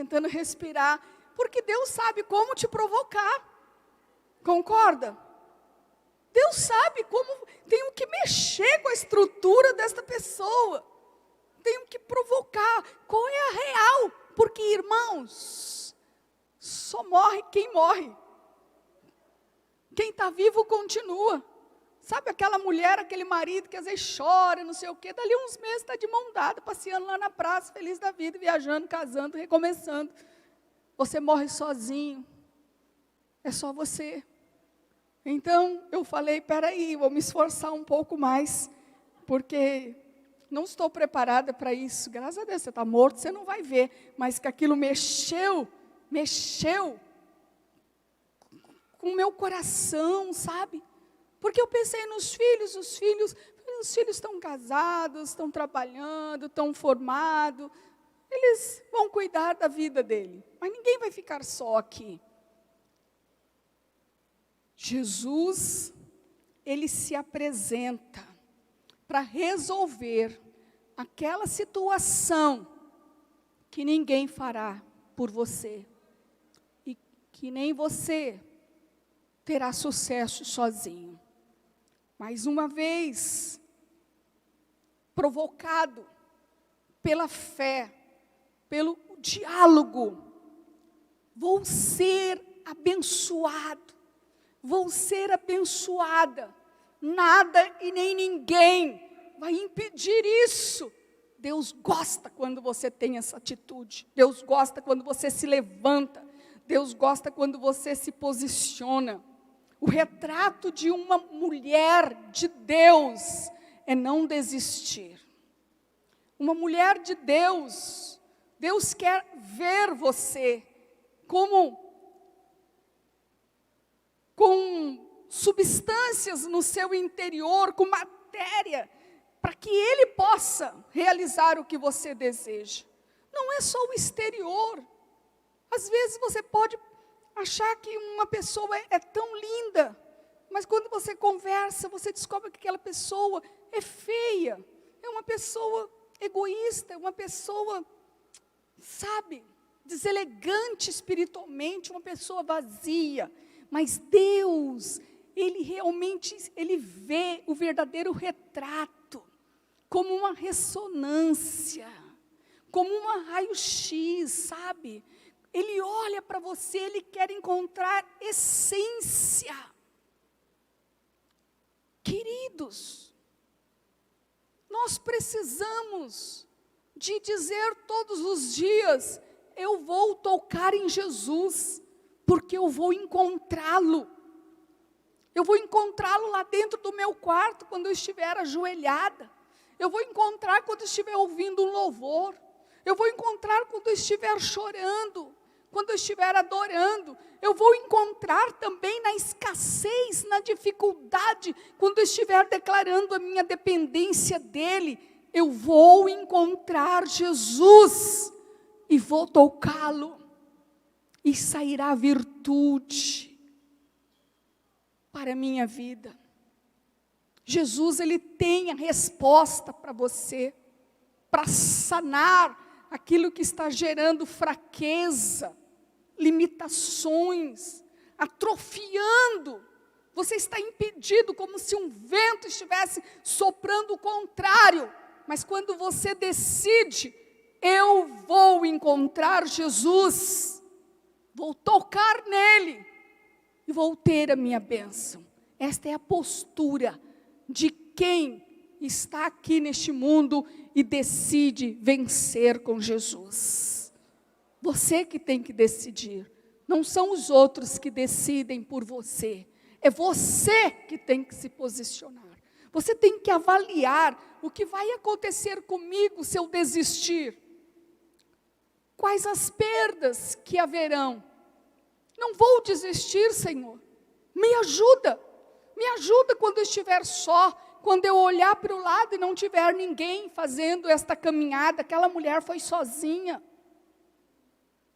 porque Deus sabe como te provocar, concorda? Deus sabe como, tenho que mexer com a estrutura desta pessoa, tenho que provocar, qual é a real? Porque, irmãos, só morre quem morre, quem está vivo continua. Sabe aquela mulher, aquele marido que às vezes chora, não sei o quê, dali uns meses está de mão dada, passeando lá na praça, feliz da vida, viajando, casando, recomeçando. Você morre sozinho, é só você. Então, eu falei, peraí, vou me esforçar um pouco mais, porque não estou preparada para isso. Graças a Deus, você está morto, você não vai ver, mas que aquilo mexeu com o meu coração, sabe? Porque eu pensei nos filhos, os filhos estão casados, estão trabalhando, estão formados, eles vão cuidar da vida dele, mas ninguém vai ficar só aqui. Jesus, ele se apresenta para resolver aquela situação que ninguém fará por você, e que nem você terá sucesso sozinho. Mais uma vez, provocado pela fé, pelo diálogo, vou ser abençoado, vou ser abençoada, nada e nem ninguém vai impedir isso. Deus gosta quando você tem essa atitude, Deus gosta quando você se levanta, Deus gosta quando você se posiciona. O retrato de uma mulher de Deus é não desistir. Uma mulher de Deus, Deus quer ver você com substâncias no seu interior, com matéria, para que Ele possa realizar o que você deseja. Não é só o exterior. Às vezes você pode achar que uma pessoa é tão linda, mas quando você conversa, você descobre que aquela pessoa é feia, é uma pessoa egoísta, é uma pessoa, sabe, deselegante espiritualmente, uma pessoa vazia. Mas Deus, Ele realmente, Ele vê o verdadeiro retrato, como uma ressonância, como uma raio-x, sabe? Ele olha para você, Ele quer encontrar essência. Queridos, nós precisamos de dizer todos os dias, eu vou tocar em Jesus, porque eu vou encontrá-lo. Eu vou encontrá-lo lá dentro do meu quarto, quando eu estiver ajoelhada. Eu vou encontrar quando estiver ouvindo um louvor. eu vou encontrar quando eu estiver chorando, quando eu estiver adorando. Eu vou encontrar também na escassez, na dificuldade, quando eu estiver declarando a minha dependência dEle. Eu vou encontrar Jesus e vou tocá-lo, e sairá virtude para a minha vida. Jesus, Ele tem a resposta para você, para sanar aquilo que está gerando fraqueza, limitações, atrofiando. Você está impedido, como se um vento estivesse soprando o contrário. Mas quando você decide, eu vou encontrar Jesus, vou tocar nele e vou ter a minha bênção. Esta é a postura de quem está aqui neste mundo e decide vencer com Jesus. Você que tem que decidir, não são os outros que decidem por você, é você que tem que se posicionar. Você tem que avaliar o que vai acontecer comigo se eu desistir. Quais as perdas que haverão? Não vou desistir, Senhor. Me ajuda quando eu estiver só, quando eu olhar para o lado e não tiver ninguém fazendo esta caminhada. Aquela mulher foi sozinha.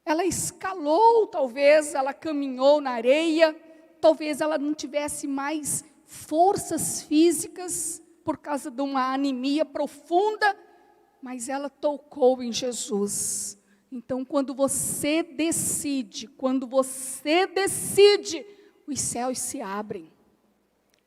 Ela escalou, talvez ela caminhou na areia, talvez ela não tivesse mais forças físicas por causa de uma anemia profunda, mas ela tocou em Jesus. Então, quando você decide, os céus se abrem.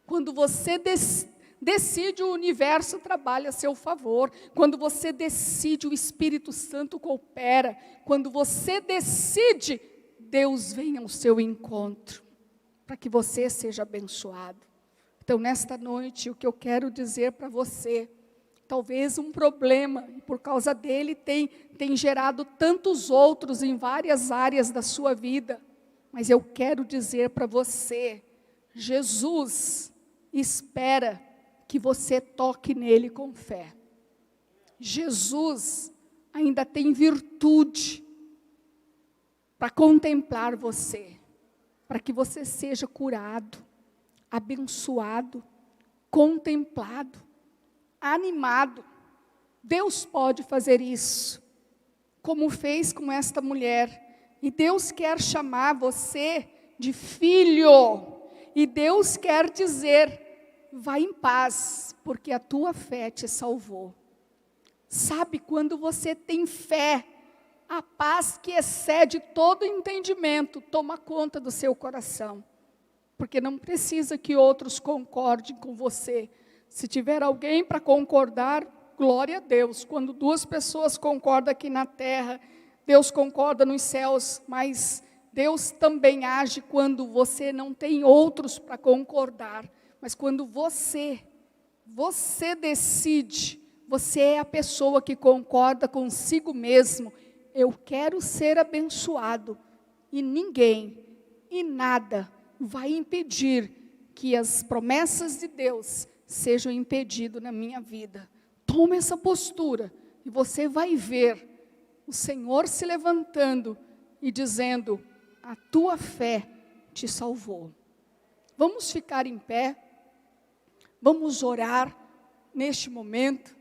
Quando você decide, o universo trabalha a seu favor. Quando você decide, o Espírito Santo coopera. Quando você decide, Deus vem ao seu encontro, para que você seja abençoado. Então, nesta noite, o que eu quero dizer para você, talvez um problema, e por causa dele tem gerado tantos outros em várias áreas da sua vida, mas eu quero dizer para você, Jesus espera que você toque nele com fé. Jesus ainda tem virtude para contemplar você, para que você seja curado, abençoado, contemplado, animado. Deus pode fazer isso, como fez com esta mulher. E Deus quer chamar você de filho. E Deus quer dizer, vai em paz, porque a tua fé te salvou. Sabe, quando você tem fé, a paz que excede todo entendimento toma conta do seu coração. Porque não precisa que outros concordem com você. Se tiver alguém para concordar, glória a Deus. Quando duas pessoas concordam aqui na terra, Deus concorda nos céus, mas Deus também age quando você não tem outros para concordar. Mas quando você decide, você é a pessoa que concorda consigo mesmo. Eu quero ser abençoado. E ninguém e nada vai impedir que as promessas de Deus sejam impedidas na minha vida. Tome essa postura e você vai ver o Senhor se levantando e dizendo, a tua fé te salvou. Vamos ficar em pé, vamos orar neste momento,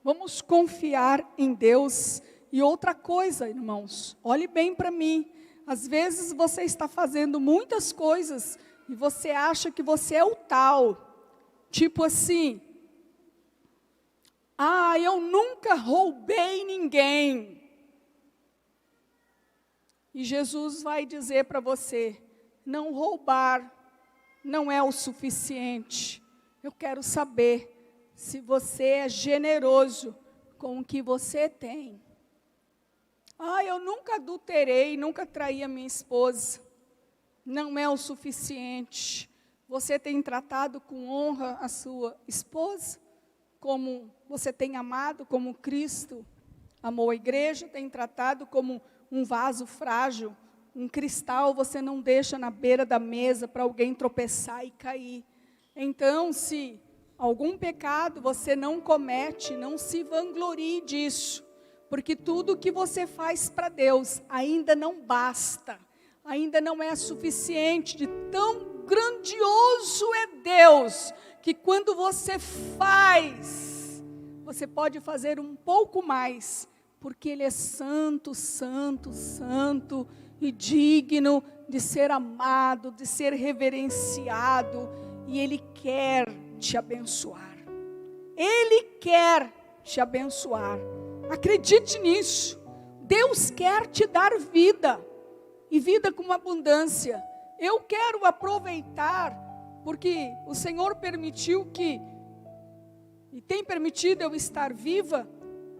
vamos confiar em Deus. E outra coisa, irmãos, olhe bem para mim. Às vezes você está fazendo muitas coisas e você acha que você é o tal. Tipo assim, eu nunca roubei ninguém. E Jesus vai dizer para você, não roubar não é o suficiente. Eu quero saber se você é generoso com o que você tem. Eu nunca adulterei, nunca traí a minha esposa. Não é o suficiente. Você tem tratado com honra a sua esposa? Como você tem amado, como Cristo amou a igreja? Tem tratado como um vaso frágil, um cristal, você não deixa na beira da mesa para alguém tropeçar e cair. Então, se algum pecado você não comete, não se vanglorie disso. porque tudo que você faz para Deus ainda não basta, ainda não é suficiente. De tão grandioso é Deus, que quando você faz, você pode fazer um pouco mais, porque Ele é santo, santo, santo e digno de ser amado, de ser reverenciado, e Ele quer te abençoar. Ele quer te abençoar. Acredite nisso. Deus quer te dar vida, e vida com abundância. Eu quero aproveitar, porque o Senhor permitiu que, e tem permitido eu estar viva.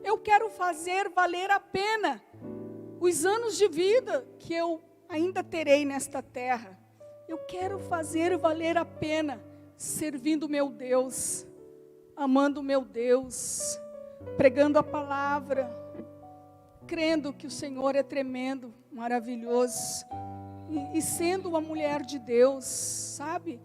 Eu quero fazer valer a pena os anos de vida que eu ainda terei nesta terra. Eu quero fazer valer a pena, servindo o meu Deus, amando o meu Deus, pregando a palavra, crendo que o Senhor é tremendo, maravilhoso, e sendo uma mulher de Deus, sabe?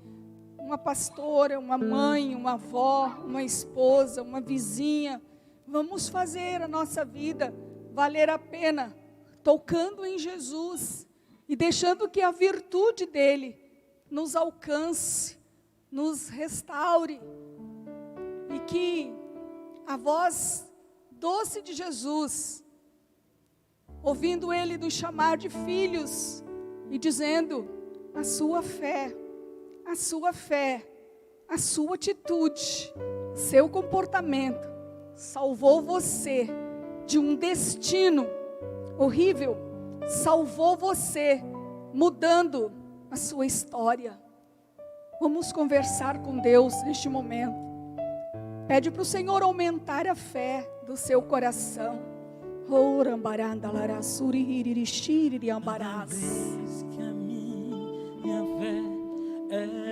Uma pastora, uma mãe, uma avó, uma esposa, uma vizinha. Vamos fazer a nossa vida valer a pena, tocando em Jesus e deixando que a virtude dele nos alcance, nos restaure, e que a voz doce de Jesus, ouvindo ele nos chamar de filhos e dizendo: a sua fé, a sua fé, a sua atitude, seu comportamento salvou você de um destino horrível, salvou você, mudando a sua história. Vamos conversar com Deus neste momento. Pede para o Senhor aumentar a fé do seu coração.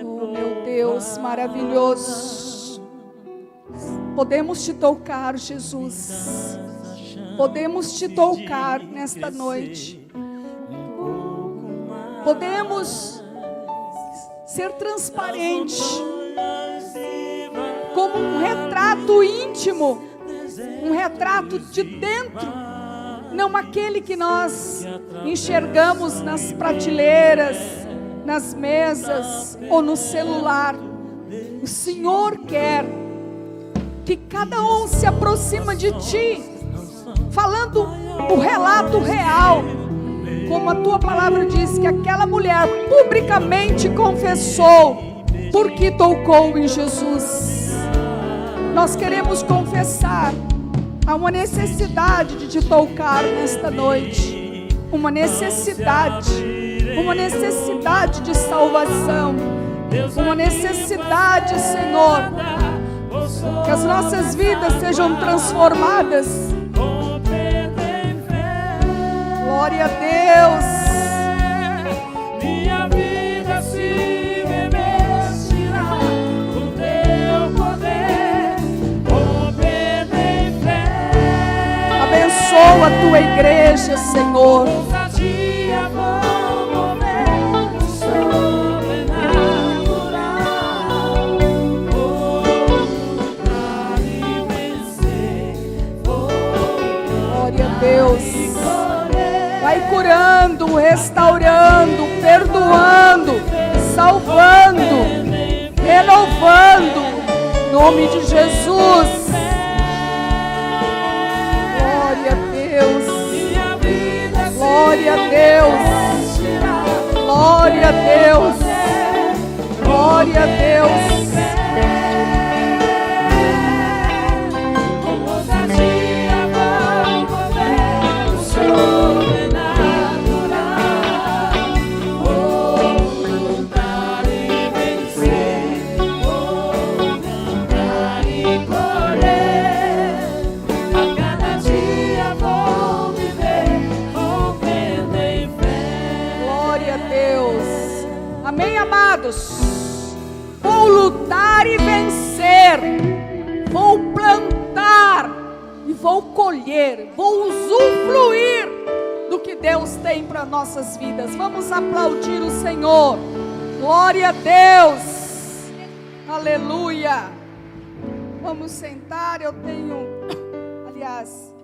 Oh, meu Deus maravilhoso. Podemos te tocar, Jesus. Podemos te tocar nesta noite. Podemos ser transparente, como um retrato íntimo, um retrato de dentro, não aquele que nós enxergamos nas prateleiras, nas mesas ou no celular. O Senhor quer que cada um se aproxima de ti, falando o relato real, como a tua palavra diz, que aquela mulher publicamente confessou, porque tocou em Jesus. Nós queremos confessar, há uma necessidade de te tocar nesta noite, uma necessidade de salvação, uma necessidade, Senhor, que as nossas vidas sejam transformadas. Glória a Deus. Minha vida se revestirá do teu poder, obedecer em fé. Abençoa a tua igreja, Senhor. Ousadia vou mover o sobrenatural. Vou lutar e vencer. Glória a Deus. Vai curando, restaurando, perdoando, salvando, renovando, em nome de Jesus. Glória a Deus, glória a Deus, glória a Deus, glória a Deus. Amém, amados? Vou lutar e vencer, vou plantar e vou colher, vou usufruir do que Deus tem para nossas vidas. Vamos aplaudir o Senhor. Glória a Deus. Aleluia. Vamos sentar. Eu tenho, aliás,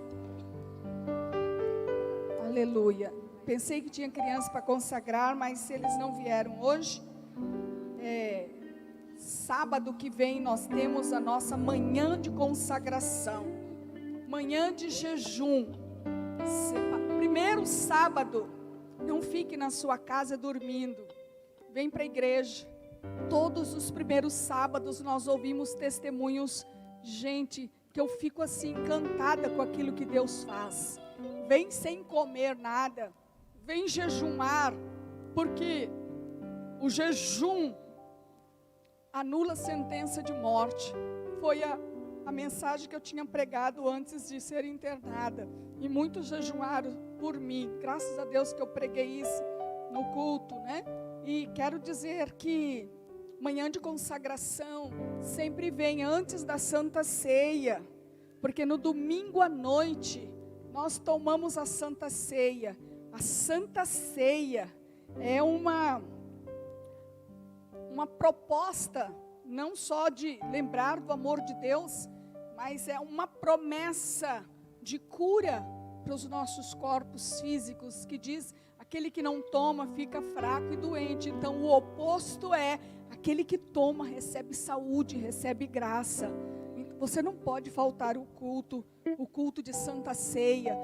Aleluia. Pensei que tinha criança para consagrar, mas se eles não vieram hoje, sábado que vem nós temos a nossa manhã de consagração, manhã de jejum. Primeiro sábado, não fique na sua casa dormindo, vem para a igreja. Todos os primeiros sábados nós ouvimos testemunhos, gente, que eu fico assim encantada com aquilo que Deus faz. Vem sem comer nada, vem jejumar, porque o jejum anula a sentença de morte. Foi a mensagem que eu tinha pregado antes de ser internada, e muitos jejuaram por mim. Graças a Deus que eu preguei isso no culto, né? E quero dizer que manhã de consagração sempre vem antes da Santa Ceia, porque no domingo à noite nós tomamos a Santa Ceia. A Santa Ceia é uma proposta não só de lembrar do amor de Deus, mas é uma promessa de cura para os nossos corpos físicos, que diz: aquele que não toma fica fraco e doente. Então o oposto é: aquele que toma recebe saúde, recebe graça. Você não pode faltar o culto de Santa Ceia,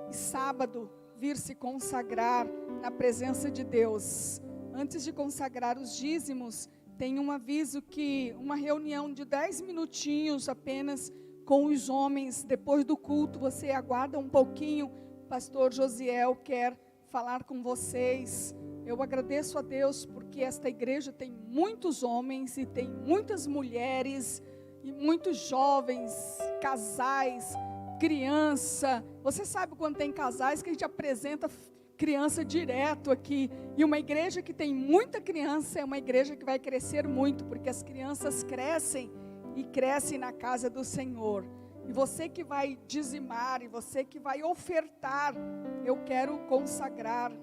e sábado vir se consagrar na presença de Deus. Antes de consagrar os dízimos, tem um aviso que uma reunião de 10 minutinhos apenas com os homens, depois do culto, você aguarda um pouquinho, pastor Josiel quer falar com vocês. Eu agradeço a Deus porque esta igreja tem muitos homens e tem muitas mulheres e muitos jovens, casais, criança. Você sabe quando tem casais que a gente apresenta criança direto aqui, e uma igreja que tem muita criança é uma igreja que vai crescer muito, porque as crianças crescem e crescem na casa do Senhor. E você que vai dizimar, e você que vai ofertar, eu quero consagrar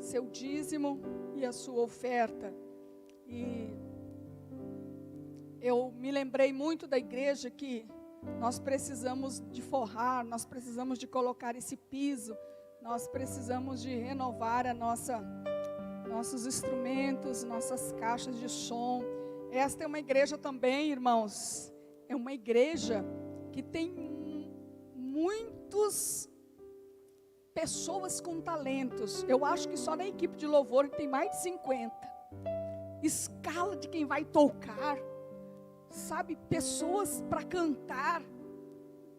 seu dízimo e a sua oferta. E eu me lembrei muito da igreja que nós precisamos de forrar, nós precisamos de colocar esse piso, nós precisamos de renovar nossos instrumentos, nossas caixas de som. Esta é uma igreja também, irmãos, é uma igreja que tem muitas pessoas com talentos. Eu acho que só na equipe de louvor tem mais de 50. Escala de quem vai tocar, sabe, pessoas para cantar,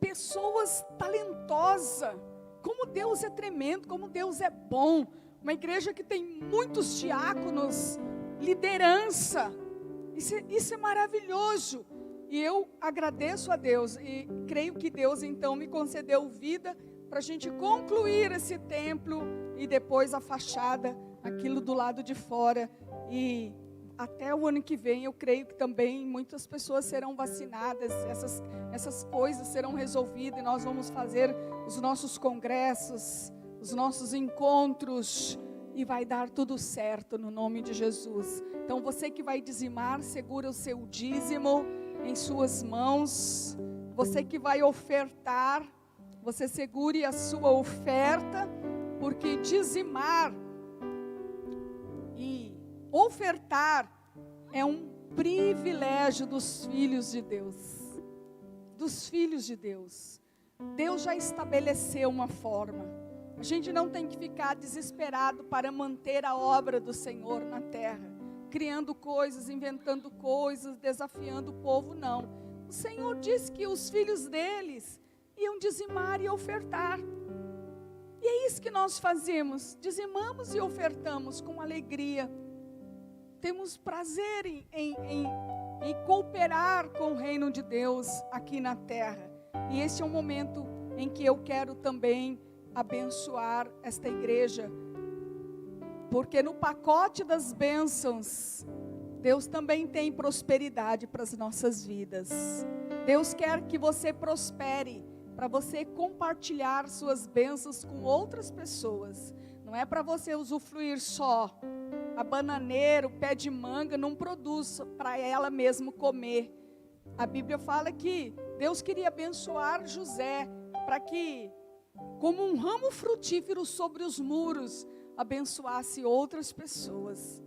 pessoas talentosas. Como Deus é tremendo, como Deus é bom. Uma igreja que tem muitos diáconos, liderança. Isso é maravilhoso. E eu agradeço a Deus e creio que Deus então me concedeu vida para a gente concluir esse templo e depois a fachada, aquilo do lado de fora. E até o ano que vem eu creio que também muitas pessoas serão vacinadas, essas coisas serão resolvidas e nós vamos fazer os nossos congressos, os nossos encontros e vai dar tudo certo no nome de Jesus. Então você que vai dizimar, segura o seu dízimo em suas mãos. Você que vai ofertar, você segure a sua oferta, porque dizimar e ofertar é um privilégio dos filhos de Deus. Dos filhos de Deus. Deus já estabeleceu uma forma. A gente não tem que ficar desesperado para manter a obra do Senhor na terra, criando coisas, inventando coisas, desafiando o povo, não. O Senhor disse que os filhos deles iam dizimar e ofertar. E é isso que nós fazemos, dizimamos e ofertamos com alegria. Temos prazer em cooperar com o reino de Deus aqui na terra. E esse é um momento em que eu quero também abençoar esta igreja, porque no pacote das bênçãos, Deus também tem prosperidade para as nossas vidas. Deus quer que você prospere, para você compartilhar suas bênçãos com outras pessoas. Não é para você usufruir só. A bananeira, o pé de manga não produz para ela mesmo comer. A Bíblia fala que Deus queria abençoar José para que como um ramo frutífero sobre os muros, abençoasse outras pessoas.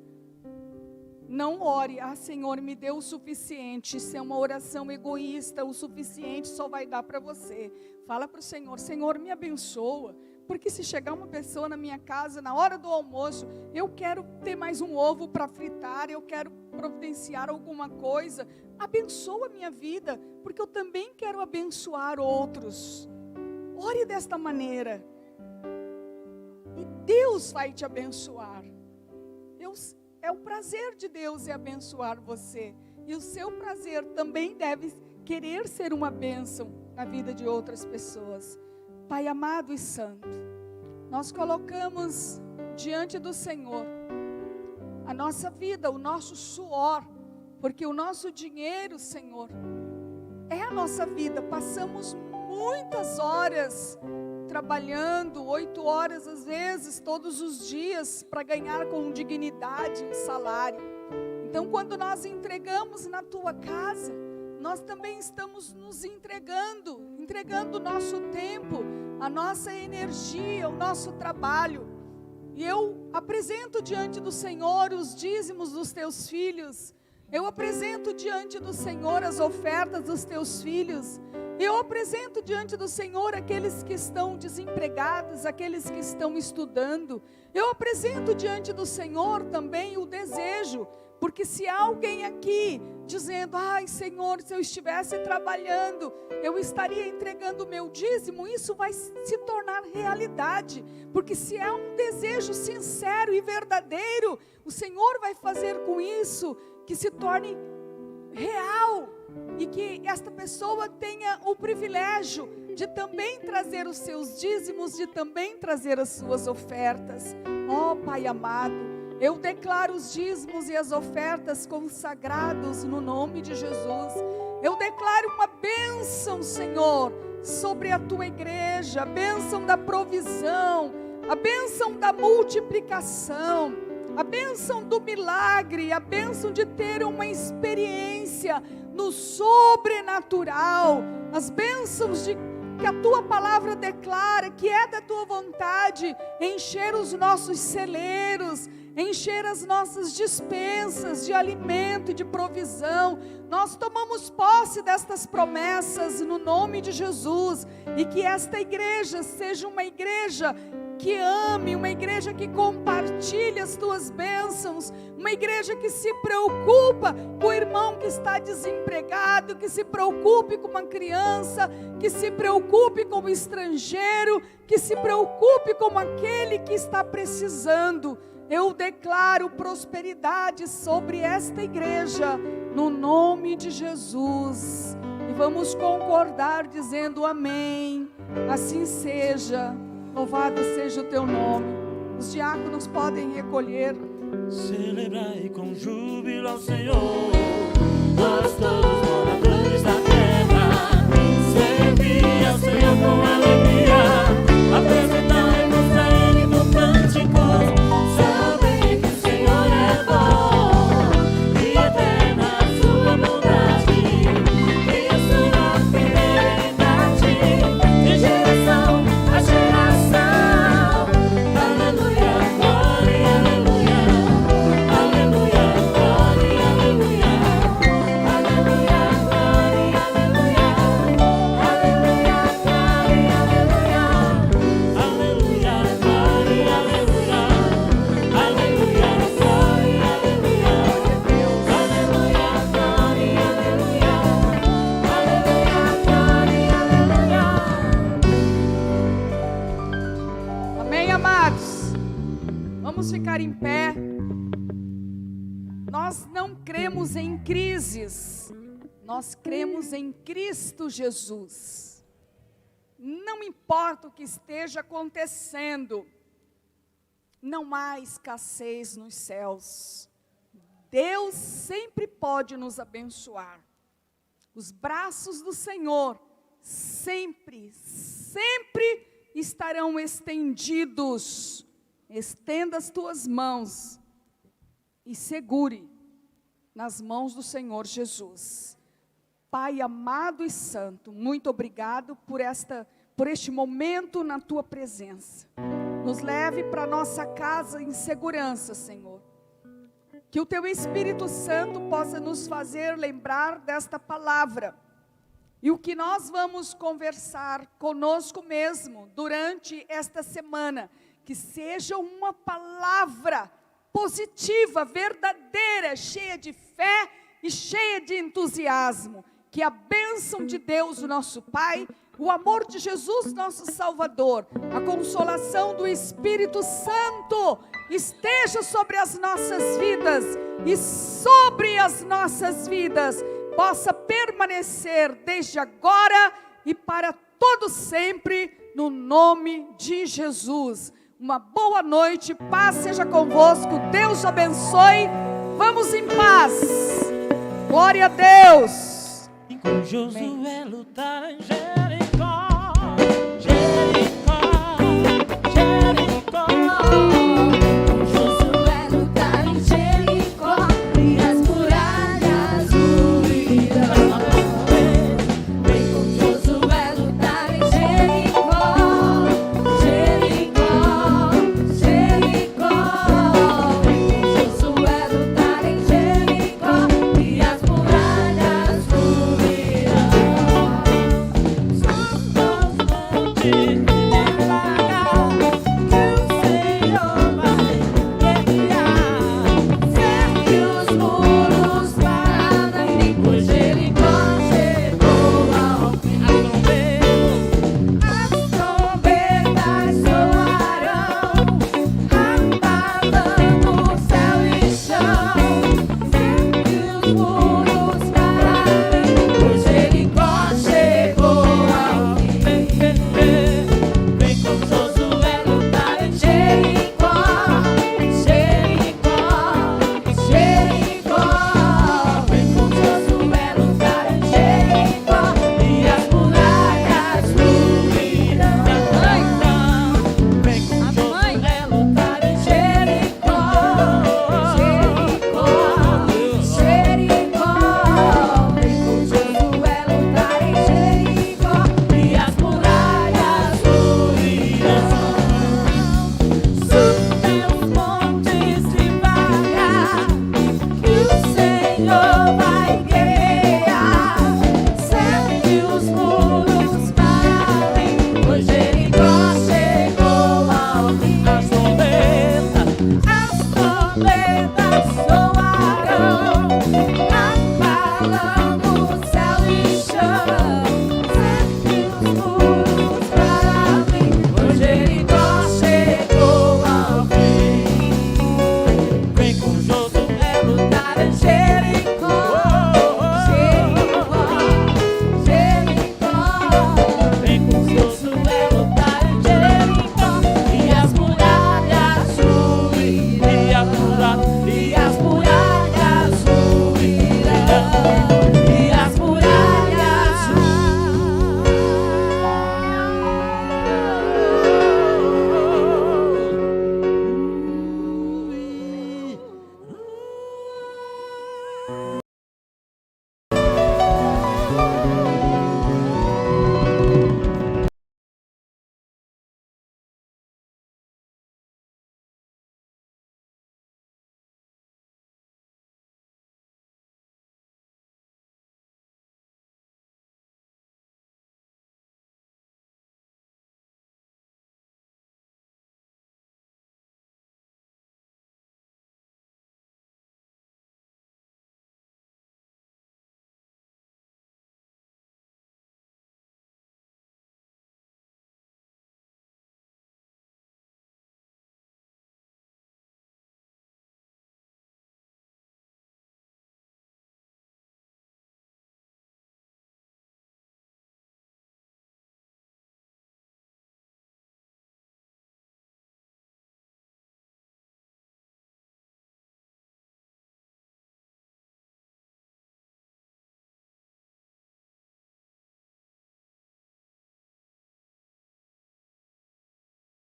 Não ore, Senhor, me dê o suficiente. Isso é uma oração egoísta, o suficiente só vai dar para você. Fala para o Senhor, Senhor, me abençoa. Porque se chegar uma pessoa na minha casa, na hora do almoço, eu quero ter mais um ovo para fritar, eu quero providenciar alguma coisa. Abençoa a minha vida, porque eu também quero abençoar outros. Ore desta maneira. E Deus vai te abençoar. É o prazer de Deus abençoar você. E o seu prazer também deve querer ser uma bênção na vida de outras pessoas. Pai amado e santo, nós colocamos diante do Senhor a nossa vida, o nosso suor, porque o nosso dinheiro, Senhor, é a nossa vida. Passamos muitas horas trabalhando, 8 horas às vezes, todos os dias, para ganhar com dignidade um salário. Então, quando nós entregamos na tua casa, nós também estamos nos entregando o nosso tempo, a nossa energia, o nosso trabalho. E eu apresento diante do Senhor os dízimos dos teus filhos. Eu apresento diante do Senhor as ofertas dos teus filhos. Eu apresento diante do Senhor aqueles que estão desempregados, aqueles que estão estudando. Eu apresento diante do Senhor também o desejo, porque se há alguém aqui dizendo, ai Senhor, se eu estivesse trabalhando, eu estaria entregando o meu dízimo, isso vai se tornar realidade, porque se é um desejo sincero e verdadeiro, o Senhor vai fazer com isso que se torne real, e que esta pessoa tenha o privilégio de também trazer os seus dízimos, de também trazer as suas ofertas. Ó Pai amado, eu declaro os dízimos e as ofertas consagrados no nome de Jesus. Eu declaro uma bênção, Senhor, sobre a tua igreja, a bênção da provisão, a bênção da multiplicação, a bênção do milagre, a bênção de ter uma experiência no sobrenatural, as bênçãos que a tua palavra declara, que é da tua vontade, encher os nossos celeiros, encher as nossas despensas de alimento e de provisão. Nós tomamos posse destas promessas no nome de Jesus, e que esta igreja seja uma igreja que ame, uma igreja que compartilhe as tuas bênçãos, uma igreja que se preocupa com o irmão que está desempregado, que se preocupe com uma criança, que se preocupe com o estrangeiro, que se preocupe com aquele que está precisando. Eu declaro prosperidade sobre esta igreja, no nome de Jesus. E vamos concordar dizendo amém. Assim seja. Louvado seja o teu nome. Os diáconos podem recolher. Celebrai com júbilo ao Senhor, nós todos moradores da terra. Servi ao Senhor com alegria, apresentai-vos a Ele com cânticos. Sabei que o Senhor é bom, e eterna a sua bondade, e a sua fidelidade, de geração a geração. Aleluia, glória, aleluia. Aleluia, glória, aleluia. Aleluia, glória, aleluia. Aleluia, glória, aleluia. Aleluia, glória, aleluia. Aleluia, glória, aleluia. Aleluia, glória, aleluia. Aleluia, glória, aleluia. Amém, amados? Vamos ficar em pé. Nós não cremos em crises, nós cremos em Cristo Jesus. Não importa o que esteja acontecendo, não há escassez nos céus. Deus sempre pode nos abençoar. Os braços do Senhor sempre estarão estendidos. Estenda as tuas mãos e segure nas mãos do Senhor Jesus. Pai amado e santo, muito obrigado por por este momento na tua presença. Nos leve para nossa casa em segurança, Senhor. Que o teu Espírito Santo possa nos fazer lembrar desta palavra. E o que nós vamos conversar conosco mesmo durante esta semana, que seja uma palavra positiva, verdadeira, cheia de fé e cheia de entusiasmo. Que a bênção de Deus, o nosso Pai, o amor de Jesus, nosso Salvador, a consolação do Espírito Santo esteja sobre as nossas vidas e sobre as nossas vidas possa permanecer desde agora e para todo sempre, no nome de Jesus. Uma boa noite, paz seja convosco, Deus abençoe, vamos em paz, glória a Deus. Com Josué lutar em Jericó.